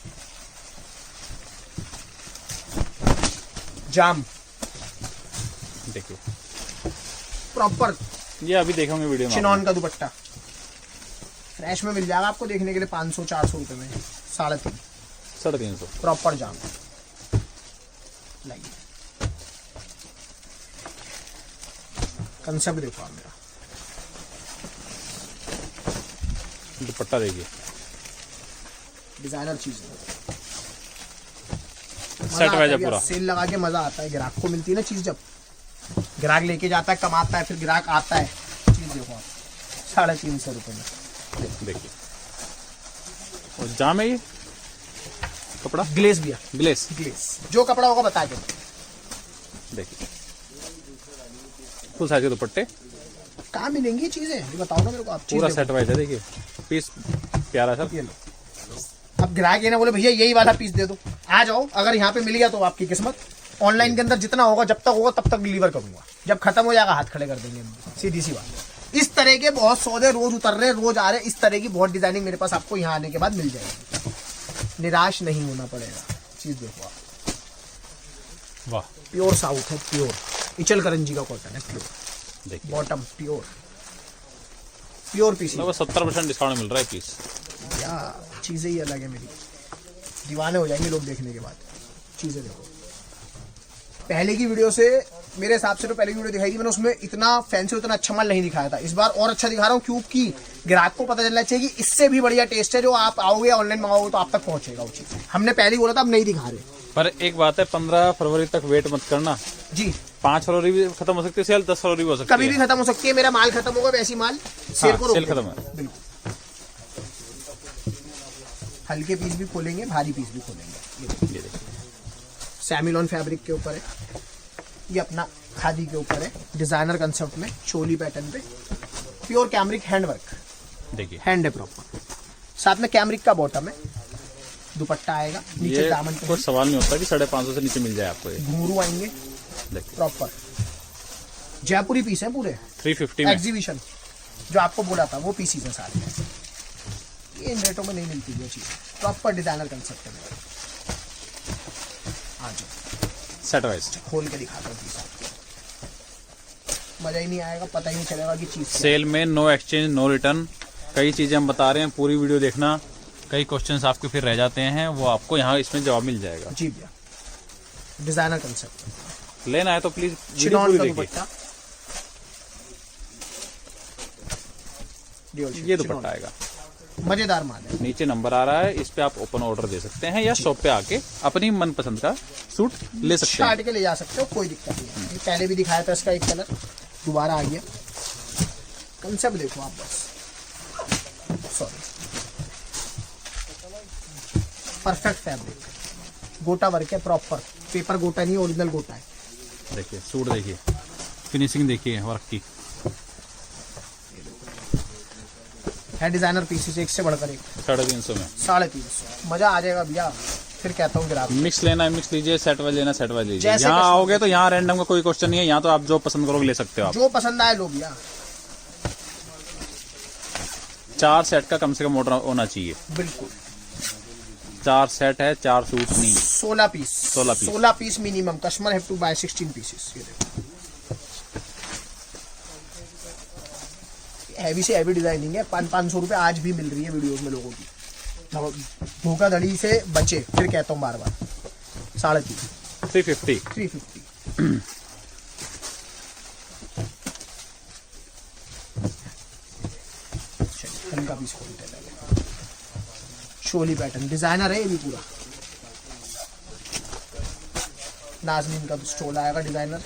जाम देखिए, प्रॉपर ये अभी देखेंगे वीडियो में। चिनॉन का दुपट्टा फ्रेश में मिल जाएगा आपको देखने के लिए 500-400 रुपए में। 350, 350 प्रॉपर जाम। लाइए कंसेप्ट देखो आप मेरा, दुपट्टा देखिए, डिजाइनर चीज है। सेट वाइज है पूरा। सेल लगा के मजा आता है, ग्राहक को मिलती है ना चीज, जब ग्राहक लेके जाता है कमाता है, फिर ग्राहक आता है। चीज देखो आप 350 रुपए में। देखिए, और जाम है ये कपड़ा, ग्लेस भी है, ग्लेस। ग्लेस जो कपड़ा होगा बता के। देखिए फुल साइज के दुपट्टे, कहाँ मिलेंगी चीजें ये बताओ ना मेरे को आप। पूरा सेट वाइज है। देखिए पीस प्यारा सा। ये लो, अब ग्राहक ये ना बोले भैया यही वाला पीस दे दो, आ जाओ, अगर यहाँ पे मिल गया तो आपकी किस्मत। ऑनलाइन के अंदर जितना होगा, जब तक होगा तब तक डिलीवर करूंगा, जब खत्म हो जाएगा हाथ खड़े कर देंगे, सीधी सी बात। इस तरह के बहुत सौदे रोज उतर रहे, रोज आ रहे, इस तरह की बहुत डिजाइनिंग मेरे पास आपको यहाँ आने के बाद मिल जाएगी। निराश नहीं होना पड़ेगा। चीज देखो आप, वाह, प्योर साउथ है, प्योर इचल करंजी का कॉटन है, प्योर। देखिए बॉटम प्योर, प्योर पीस। लगभग 70% डिस्काउंट मिल रहा है पीस। या चीजें ही अलग है मेरी, दीवाने हो जाएंगे लोग देखने के बाद। चीजें देखो, पहले की वीडियो से मेरे हिसाब से तो पहले की वीडियो दिखाई थी मैंने, उसमें इतना फैंसी, उतना अच्छा माल नहीं दिखाया था। इस बार और अच्छा दिखा रहा हूँ, क्योंकि ग्राहक को पता चलना चाहिए कि इससे भी बढ़िया टेस्ट है, जो आप आओगे ऑनलाइन मंगाओगे तो आप तक पहुंचेगा वो चीज। हमने पहले ही बोला था, अब नहीं दिखा रहे। पर एक बात है, 15 फरवरी तक वेट मत करना जी, 5 फरवरी भी खत्म हो सकती है सेल, 10 फरवरी भी हो सकती है, कभी भी खत्म हो सकती है। मेरा माल खत्म होगा, वैसी माल सेल को रोक सेल देंगे। खत्म है। बिल्कुल, हल्के पीस भी खोलेंगे, भारी पीस भी खोलेंगे। ये देखिए, सैमिलॉन फैब्रिक के ऊपर है, ये अपना खादी के ऊपर है, डिजाइनर कंसेप्ट में, चोली पैटर्न पे, प्योर कैमरिक हैंडवर्क, देखिए हैंड है प्रॉपर। साथ में कैमरिक का बॉटम है, दुपट्टा आएगा, नीचे ये दामन पे कोई सवाल नहीं होता कि 550 से नीचे मिल जाए आपको। ये घुंघरू आएंगे देखिए, प्रॉपर जयपुरी पीस है पूरे, 350 में। एग्जीबिशन जो आपको बोला था वो पीसीज है सारे। ये इन रेटों में नहीं मिलती ये चीज, प्रॉपर डिजाइनर कंसेप्ट है। आ जाओ, सेट वाइज खोल के दिखाता हूँ पीस आपको, मजा ही नहीं आएगा, पता ही नहीं चलेगा कि चीज सेल में नो एक्सचेंज, नो रिटर्न। कई चीजें हम बता रहे हैं, पूरी वीडियो देखना। कई क्वेश्चंस आपके फिर रह जाते हैं, वो आपको यहाँ इसमें जवाब मिल जाएगा। जी भैया, डिजाइनर कंसेप्ट। लेना है तो प्लीज चिनॉन का देखिए। दुपट्टा, ये दुपट्टा आएगा, मजेदार माल है। नीचे नंबर आ रहा है, इस पे आप ओपन ऑर्डर दे सकते हैं या शॉप पे आके अपनी मनपसंद का सूट ले सकते हैं। काट के ले जा सकते हो, कोई दिक्कत नहीं है। ये पहले भी दिखाया था इसका एक कलर, दोबारा आ गया। कंसेप्ट देखो आप बस, सॉरी, परफेक्ट फैब्रिक, गोटा वर्क है प्रॉपर, पेपर गोटा नहीं, ओरिजिनल गोटा है। देखिए सूट, देखिए फिनिशिंग, देखिए वर्क की। है डिजाइनर पीसेस एक से बढ़कर एक, 350 में 350, मजा आ जाएगा भैया। फिर कहता हूँ ग्राहक, मिक्स लेना है मिक्स लीजिए, सेट वाइज लेना सेट वाइज लीजिए। जैसे यहाँ कस्टमर आओगे तो यहाँ रैंडम का कोई क्वेश्चन नहीं है, यहाँ तो आप जो पसंद करोगे ले सकते हो आप। जो पसंद आए लो भैया। 4 सेट का कम से कम ऑर्डर होना चाहिए। बिल्कुल, 4 सेट है, 4 सूट नहीं। 16 piece, 16 piece minimum. Customer have to buy 16 pieces. ये देखो, हैवी से हैवी डिजाइनिंग है। 500 रुपए आज भी मिल रही है वीडियोस में लोगों की। धोखाधड़ी से बचे, फिर कहता हूँ बार बार। 350, 350। हल्का पीस खोलते हैं पहले। शोली पैटर्न डिजाइनर है ये भी पूरा, नाजनीन का स्टोल आएगा डिजाइनर।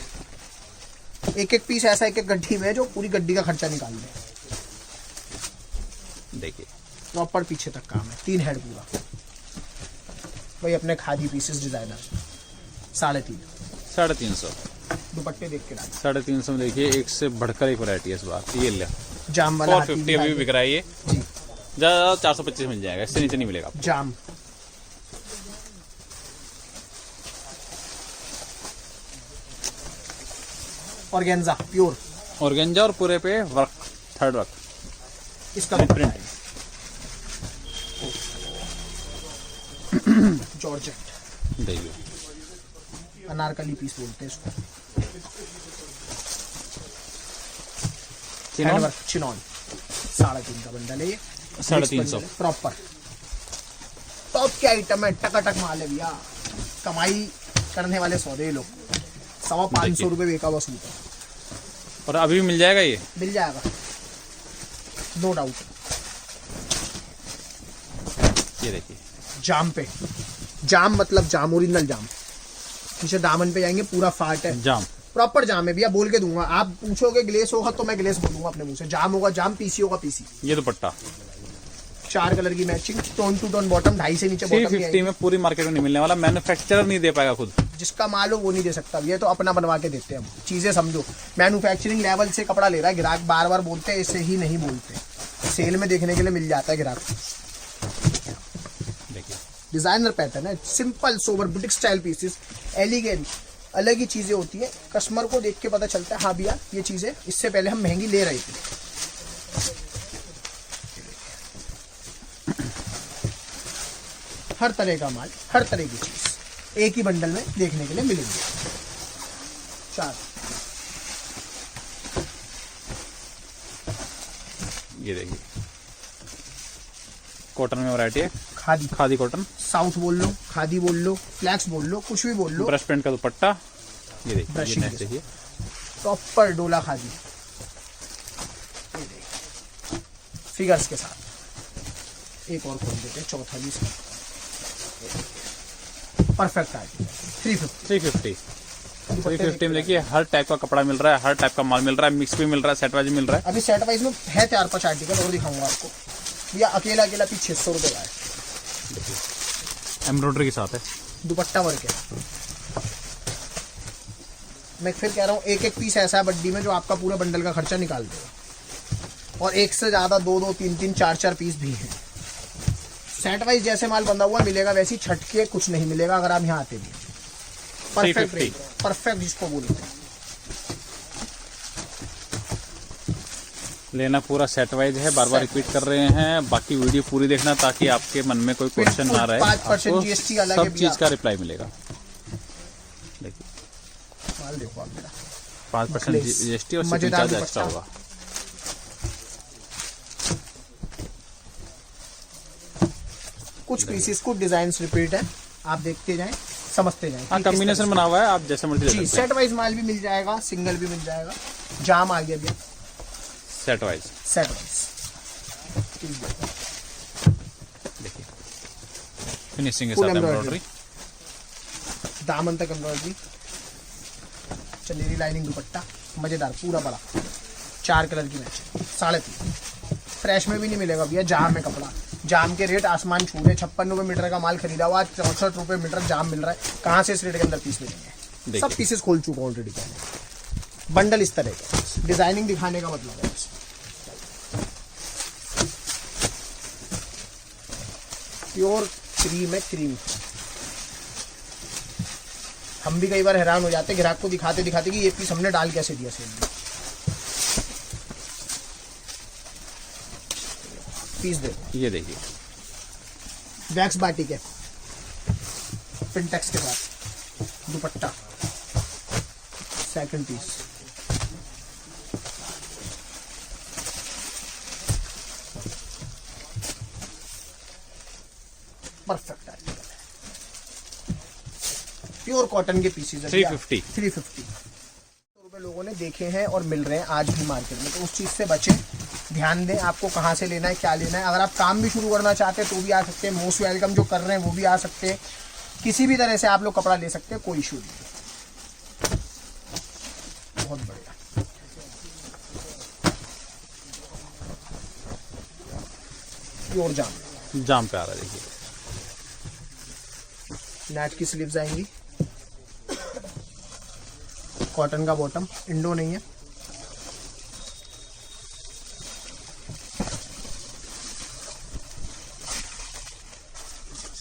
एक एक पीस ऐसा एक एक गड्डी में है जो पूरी गड्डी का खर्चा निकाल दे। देखिए प्रॉपर पीछे तक काम है, 3 हेड पूरा। वही अपने खादी पीसेस डिजाइनर, 350, 350। दुपट्टे देख के डाल। 350 में देखिए एक से बढ़कर एक वैरायटी है इस बार। ये ले जाम वाला 450 अभी भी बिक रहा है ये। जी, ज्यादा 425 मिल जाएगा, इससे नीचे नहीं मिलेगा आपको। जाम, ऑर्गेन्जा प्योर, ऑर्गेंजा और पूरे पे वर्क, थर्ड वर्क, इसका प्रिंट। जॉर्जेट, देखिए अनारकली पीस बोलते हैं इसको, चिनॉन, हैंडवर्क चिनॉन, 3.5 का बंडल है ये, 350 प्रॉपर टॉप के आइटम है, टकाटक माल है भैया, कमाई करने वाले सौदे ये लोग। 550 रुपये बेका हुआ सूट है, और अभी भी मिल जाएगा ये, मिल जाएगा नो डाउट। ये देखिए जाम पे, जाम मतलब जाम, ओरिजिनल जाम, नीचे दामन पे जाएंगे पूरा फाट है, जाम, प्रॉपर जाम है भैया, बोल के दूंगा। आप पूछोगे ग्लेस होगा तो मैं ग्लेस बोलूंगा अपने मुंह से, जाम होगा जाम, पीसी होगा पीसी। ये दुपट्टा 4 कलर की matching, tone to tone bottom, 2.5 से नीचे बॉटम 350 में पूरी मार्केट में नहीं मिलने वाला, मैन्युफैक्चरर नहीं दे पाएगा खुद। जिसका माल हो वो नहीं दे सकता, ये तो अपना बनवा के देते हैं हम, चीजें समझो। मैन्युफैक्चरिंग लेवल से कपड़ा ले रहा है ग्राहक, बार बार बोलते हैं, ऐसे ही नहीं बोलते, सेल में देखने के लिए मिल जाता है ग्राहक। देखिए डिजाइनर पैटर्न है, simple sober boutique style pieces, elegant, अलग ही चीजें होती है। कस्टमर को देख के पता चलता है हाँ भैया ये चीजें इससे पहले हम महंगी ले रहे थे। हर तरह का माल, हर तरह की चीज एक ही बंडल में देखने के लिए मिलेंगे। 4 ये देखिए कॉटन में वैरायटी है, खादी, खादी कॉटन, साउथ बोल लो, खादी बोल लो, फ्लैक्स बोल लो, कुछ भी बोल लो। ब्रश प्रिंट का दुपट्टा, ये देखिए, ये ब्रशिंग नेक्स्ट देखिए, प्रॉपर डोला खादी, फिगर्स के साथ। एक और खोल देते हैं, चौथा भी परफेक्ट आएगी। 350 में देखिए हर टाइप का कपड़ा मिल रहा है, हर टाइप का माल मिल रहा है, मिक्स भी मिल रहा है, सेट वाइज मिल रहा है। अभी सेट वाइज में है 4-5 आर्टिकल और दिखाऊंगा आपको। भैया अकेला अकेला पीस 600 रुपये का है, एम्ब्रॉयडरी के साथ है, दुपट्टा वर्क है। मैं फिर कह रहा हूँ एक एक पीस ऐसा है बड्डी में जो आपका पूरा बंडल का खर्चा निकाल देगा। और एक से ज्यादा 2-2, 3-3, 4-4 पीस भी हैं। सेट वाइज जैसे माल बंधा हुआ मिलेगा, वैसे ही छटके कुछ नहीं मिलेगा अगर आप यहाँ आते भी। परफेक्ट रेट, परफेक्ट जिसको बोलते हैं। लेना पूरा सेट वाइज है, बार बार रिपीट कर रहे हैं। बाकी वीडियो पूरी देखना ताकि आपके मन में कोई क्वेश्चन ना रहे, 5% GST अलग है, सब चीज का रिप्लाई मिलेगा। देखिए माल देखो आप मेरा, 5% GST और शिपिंग मजेदार चार्ज एक्स्ट्रा दुपट्टा। होगा। कुछ पीसेस कुछ डिजाइन रिपीट है, आप देखते जाएं, समझते जाएं। हाँ, कॉम्बिनेशन बना हुआ है, आप जैसे मर्जी ले जी, सकते हैं। सेट वाइज माल भी मिल जाएगा, सिंगल भी मिल जाएगा। जाम आ गया भैया, सेट वाइज सेट वाइज। देखिए फिनिशिंग के Full साथ embroidery। एम्ब्रॉयडरी, दामन तक एम्ब्रॉयडरी, चंदेरी लाइनिंग दुपट्टा, मजेदार पूरा बड़ा, 4 कलर की मैच, 3.5। फ्रेश में भी नहीं मिलेगा भैया, जाम है कपड़ा। जाम के रेट आसमान छू रहे। 56 रुपये मीटर का माल खरीदा हुआ, आज 64 रुपये मीटर जाम मिल रहा है। कहाँ से इस रेट के अंदर पीस मिलेंगे? सब पीसेस खोल चुका हूँ ऑलरेडी पहले। बंडल इस तरह का, डिजाइनिंग दिखाने का मतलब है। प्योर क्रीम है, क्रीम। हम भी कई बार हैरान हो जाते ग्राहक को दिखाते दिखाते कि ये पीस हमने डाल कैसे दिया सेल में। पीस देखो, ये देखिए वैक्स बाटिक है, पिंटेक्स के साथ दुपट्टा, सेकंड पीस। परफेक्ट आएगा, प्योर कॉटन के पीसेस है। 350 रुपए लोगों ने देखे हैं और मिल रहे हैं आज भी मार्केट में, तो उस चीज से बचें। ध्यान दें आपको कहाँ से लेना है, क्या लेना है। अगर आप काम भी शुरू करना चाहते हैं तो भी आ सकते हैं, मोस्ट वेलकम। जो कर रहे हैं वो भी आ सकते हैं, किसी भी तरह से आप लोग कपड़ा ले सकते हैं, कोई इशू नहीं। बहुत बढ़िया, प्योर जाम, जाम पे आ रहा है। देखिए नेट की स्लीव्स आएंगी, कॉटन का बॉटम, इंडो नहीं है।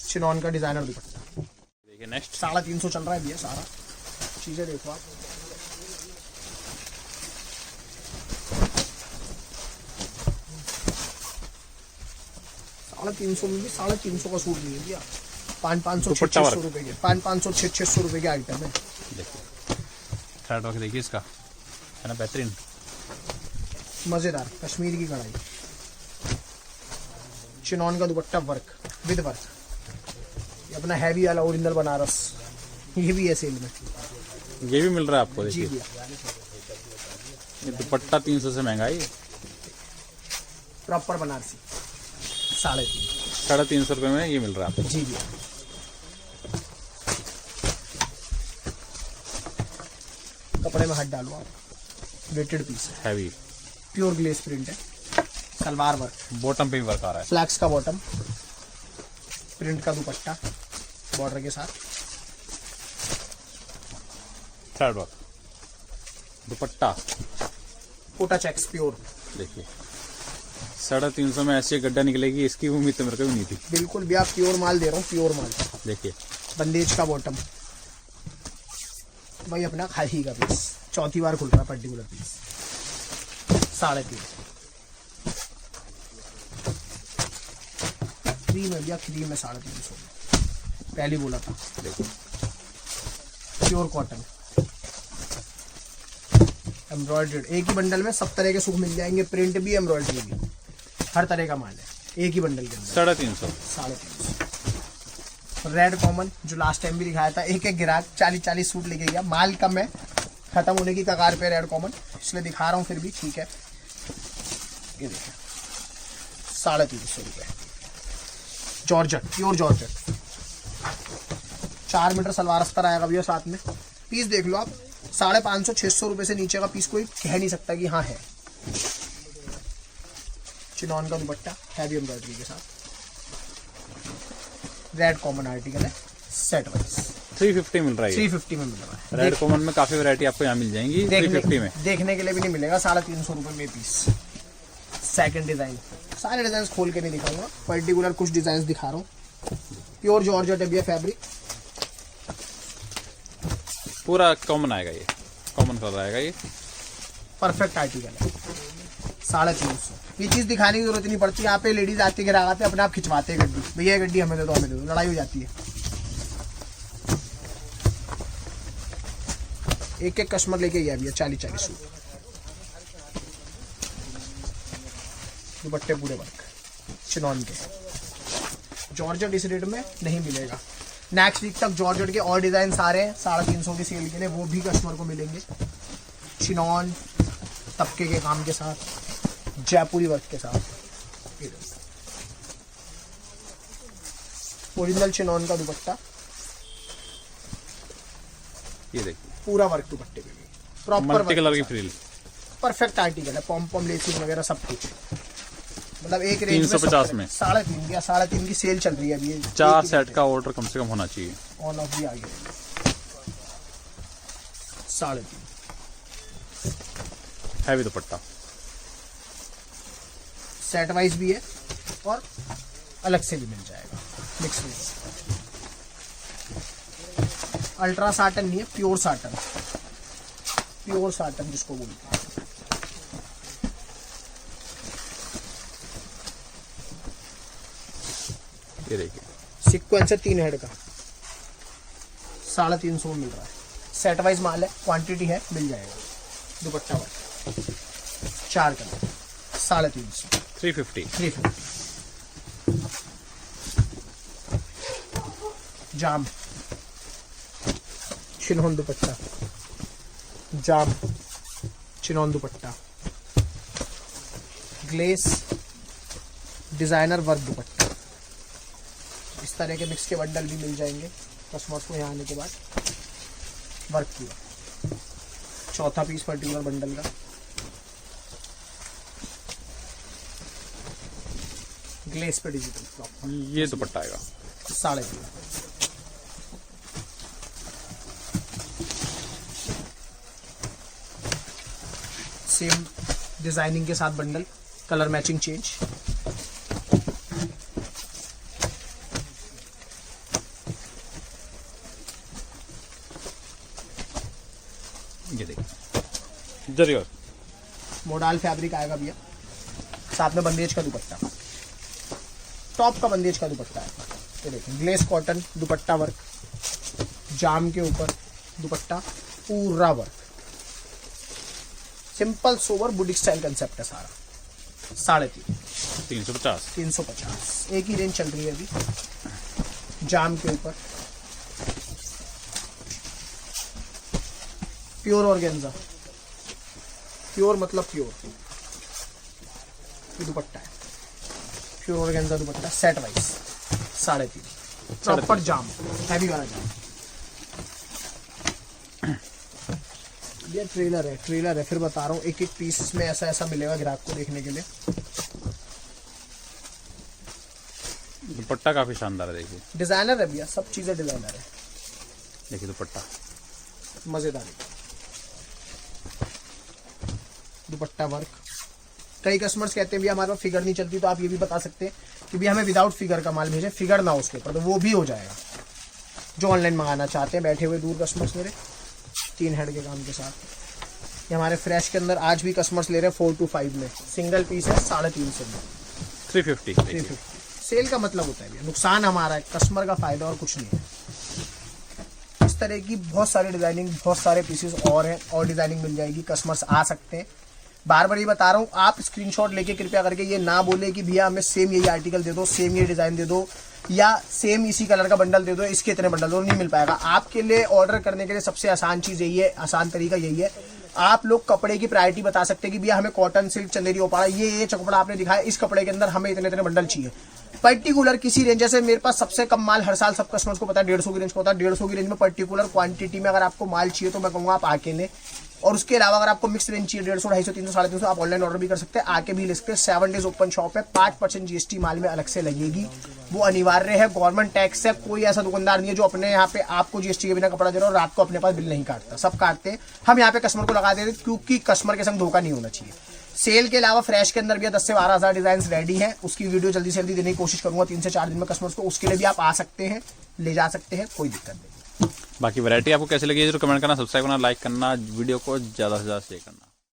चिनॉन का डिजाइनर दुपट्टा। देखिए नेक्स्ट 350 चल रहा है भैया सारा। चीजें देखो आप, $350 में भी 350 का सूट नहीं है भैया। 500 दुपट्टा 600 रुपए के, 500 600 रुपए के आइटम है। देखिए थ्रेड वर्क देखिए इसका, है ना बेहतरीन, मजेदार कश्मीर की कढ़ाई, चिनॉन का दुपट्टा वर्क विद वर्क। ये अपना हैवी वाला ओरिजिनल बनारस, ये भी है सेल में। ये भी मिल रहा है आपको। जी देखिए भैया, ये दुपट्टा 300 से महंगा है ये, प्रॉपर बनारसी 350। 350 रुपए में ये मिल रहा है आपको। जी भैया, कपड़े में हाथ डालो आप, वेटेड पीस है, हैवी प्योर ग्लेस प्रिंट है, सलवार वर्क, बॉटम पे भी वर्क आ रहा है। फ्लैक्स का बॉटम, प्रिंट का दुपट्टा बॉर्डर के साथ, thread work dupatta. Kota checks pure. देखिए 350 में ऐसी गड्ढा निकलेगी, इसकी उम्मीद तो मेरे को भी नहीं थी। बिल्कुल भैया, प्योर माल दे रहा हूँ, प्योर माल। देखिए बंदेज का बॉटम, भाई अपना खाली का पीस, चौथी बार खुल रहा है पर्टिकुलर पीस, 350। क्रीम है भैया, क्रीम है 350 में, पहले बोला था। देखिए प्योर कॉटन एम्ब्रॉयडर्ड, एक ही बंडल में सब तरह के सूट मिल जाएंगे, प्रिंट भी एम्ब्रॉयडरी भी, हर तरह का माल है एक ही बंडल के अंदर। 350। 350। रेड कॉमन जो लास्ट टाइम भी दिखाया था, एक ग्राहक 40-40 सूट लेके गया, माल कम है, खत्म होने की कगार पे रेड कॉमन, इसलिए दिखा रहा हूँ फिर भी ठीक है। ये देखिए 350 रुपये, georgette pure georgette, 4 metre salwar अस्तर आएगा भैया साथ में। पीस देख लो आप, 550-600 रुपये से नीचे का पीस कोई कह नहीं सकता कि हाँ है। चिनॉन का दुपट्टा हैवी एम्ब्रॉयडरी के साथ, रेड कॉमन आर्टिकल है, सेट वाइज 350 मिल रहा है। 350 में मिल रहा है। रेड कॉमन में काफी वैरायटी आपको यहाँ मिल जाएंगी 350 में। देखने के लिए भी नहीं मिलेगा, 350 रुपये में पीस। सेकंड डिजाइन, सारे डिजाइन खोल के नहीं दिखाऊंगा, पर्टिकुलर कुछ डिजाइन दिखा रहा हूँ। प्योर जॉर्जेट है भैया, फैब्रिक पूरा कॉमन आएगा, ये कॉमन कलर आएगा, ये परफेक्ट आर्टिकल है, 350। ये चीज दिखाने की जरूरत नहीं पड़ती, यहाँ पे लेडीज आते गिरा आते अपने आप खिंचवाते हैं गड्डी, भैया ये गड्डी हमें दे दो हमें दे दो, लड़ाई हो जाती है। एक एक कस्टमर लेके गया भैया 40-40 सूट, दुपट्टे पूरे वर्क चिनॉन के। जॉर्जेट इस रेट में नहीं मिलेगा, नेक्स्ट वीक तक जॉर्जेट के और डिजाइन सारे हैं 350 की सेल के लिए, वो भी कस्टमर को मिलेंगे। चिनॉन तबके के काम के साथ, जयपुरी वर्क के साथ, ओरिजिनल चिनॉन का दुपट्टा, ये देखिए पूरा वर्क दुपट्टे पे, प्रॉपर मल्टी कलर की फ्रिल, परफेक्ट आर्टिकल है, पॉम पॉम लेसिंग वगैरह सब कुछ, मतलब एक रेंज 350 में 3.5 या 3.5 की सेल चल रही है अभी। 4 सेट का ऑर्डर कम से कम होना चाहिए। ऑन ऑफ भी आ गया 3.5, हैवी दुपट्टा, सेट वाइज भी है और अलग से भी मिल जाएगा मिक्स में। अल्ट्रा साटन नहीं है, प्योर साटन, प्योर साटन जिसको बोलते हैं। ये देखिए सीक्वेंस है 3 हेड का, 350 मिल रहा है, सेट वाइज माल है, क्वांटिटी है, मिल जाएगा। दुपट्टा वाला 4 कलर, 350, 350। जाम चिनॉन दुपट्टा, जाम चिनॉन दुपट्टा, ग्लेस डिजाइनर वर्क दुपट्टा, इस तरह के मिक्स के बंडल भी मिल जाएंगे कस्टमर्स को यहाँ आने के बाद। वर्क किया, चौथा पीस पर्टिकुलर बंडल का, ग्लेस पे डिजिटल प्रॉपर, ये दुपट्टा आएगा 3.5। सेम डिजाइनिंग के साथ बंडल, कलर मैचिंग चेंज, जरी और मोडाल फैब्रिक आएगा भैया, साथ में बंदेज का दुपट्टा, टॉप का बंदेज का दुपट्टा है। ये देखिए ग्लेस कॉटन दुपट्टा वर्क, जाम के ऊपर दुपट्टा पूरा वर्क, सिंपल सोवर बुटीक स्टाइल कंसेप्ट है सारा। 350 350 एक ही रेंज चल रही है अभी। जाम के ऊपर प्योर ऑर्गेन्जा, प्योर मतलब प्योर, ये दुपट्टा है प्योर ऑर्गेन्जा दुपट्टा सेट वाइज 350 प्रॉपर जाम, हैवी वाला जाम। ये ट्रेलर है फिर बता रहा हूँ, एक एक पीस इसमें ऐसा ऐसा मिलेगा ग्राहक को देखने के लिए। दुपट्टा काफी शानदार है, देखिए डिजाइनर है भैया, सब चीजें डिजाइनर है। देखिए दुपट्टा मजेदार दुपट्टा वर्क। कई कस्टमर्स कहते हैं भैया हमारे पास फिगर नहीं चलती, तो आप ये भी बता सकते हैं कि भैया हमें विदाउट फिगर का माल भेजें, फिगर ना हो उसके ऊपर, तो वो भी हो जाएगा। जो ऑनलाइन मंगाना चाहते हैं बैठे हुए दूर कस्टमर्स मेरे 3 हेड के काम के साथ, ये हमारे फ्रेश के अंदर आज भी कस्टमर्स ले रहे हैं 4 to 5 में, सिंगल पीस है 350 में 350। सेल का मतलब होता है भैया नुकसान हमारा है, कस्टमर का फायदा और कुछ नहीं है। इस तरह की बहुत सारी डिजाइनिंग, बहुत सारे पीसेस और हैं, और डिजाइनिंग मिल जाएगी, कस्टमर्स आ सकते हैं। बार बार ये बता रहा हूँ, आप स्क्रीनशॉट लेके कृपया करके ये ना बोले कि भैया हमें सेम यही आर्टिकल दे दो, सेम ये डिजाइन दे दो, या सेम इसी कलर का बंडल दे दो, इसके इतने बंडल दो, नहीं मिल पाएगा। आपके लिए ऑर्डर करने के लिए सबसे आसान चीज यही है, आसान तरीका यही है, आप लोग कपड़े की प्रायोरिटी बता सकते हैं कि भैया हमें कॉटन, सिल्क, चंदेरी, ओपाड़ा, ये कपड़ा आपने दिखाया, इस कपड़े के अंदर हमें इतने इतने बंडल चाहिए। पर्टिकुलर किसी रेंज, जैसे मेरे पास सबसे कम माल हर साल सब कस्टमर्स को पता है 150 की रेंज को होता है, 150 की रेंज में पर्टिकुलर क्वांटिटी में अगर आपको माल चाहिए तो मैं कहूँगा आप आके लें। और उसके अलावा अगर आपको मिक्स रेंज चाहिए 150, 250, 300, 350, आप ऑनलाइन ऑर्डर भी कर सकते हैं, आके भी ले सकते हैं। 7 डेज ओपन शॉप है, 5% GST माल में अलग से लगेगी, वो अनिवार्य है, गवर्नमेंट टैक्स है। कोई ऐसा दुकानदार नहीं है जो अपने यहाँ पे आपको GST के बिना कपड़ा दे रहा हो, रात को अपने पास बिल नहीं काटता, सब काटते हैं। हम यहाँ पे कस्टमर को लगा देते हैं, क्योंकि कस्टमर के संग धोखा नहीं होना चाहिए। सेल के अलावा फ्रेश के अंदर भी 10 से 12 हज़ार डिजाइन रेडी है, उसकी वीडियो जल्दी से जल्दी देने की कोशिश करूंगा 3 से 4 दिन में कस्टमर्स को, उसके लिए भी आप आ सकते हैं, ले जा सकते हैं, कोई दिक्कत नहीं। बाकी वैरायटी आपको कैसी लगी जरूर कमेंट करना, सब्सक्राइब करना, लाइक करना, वीडियो को ज्यादा से ज्यादा शेयर करना।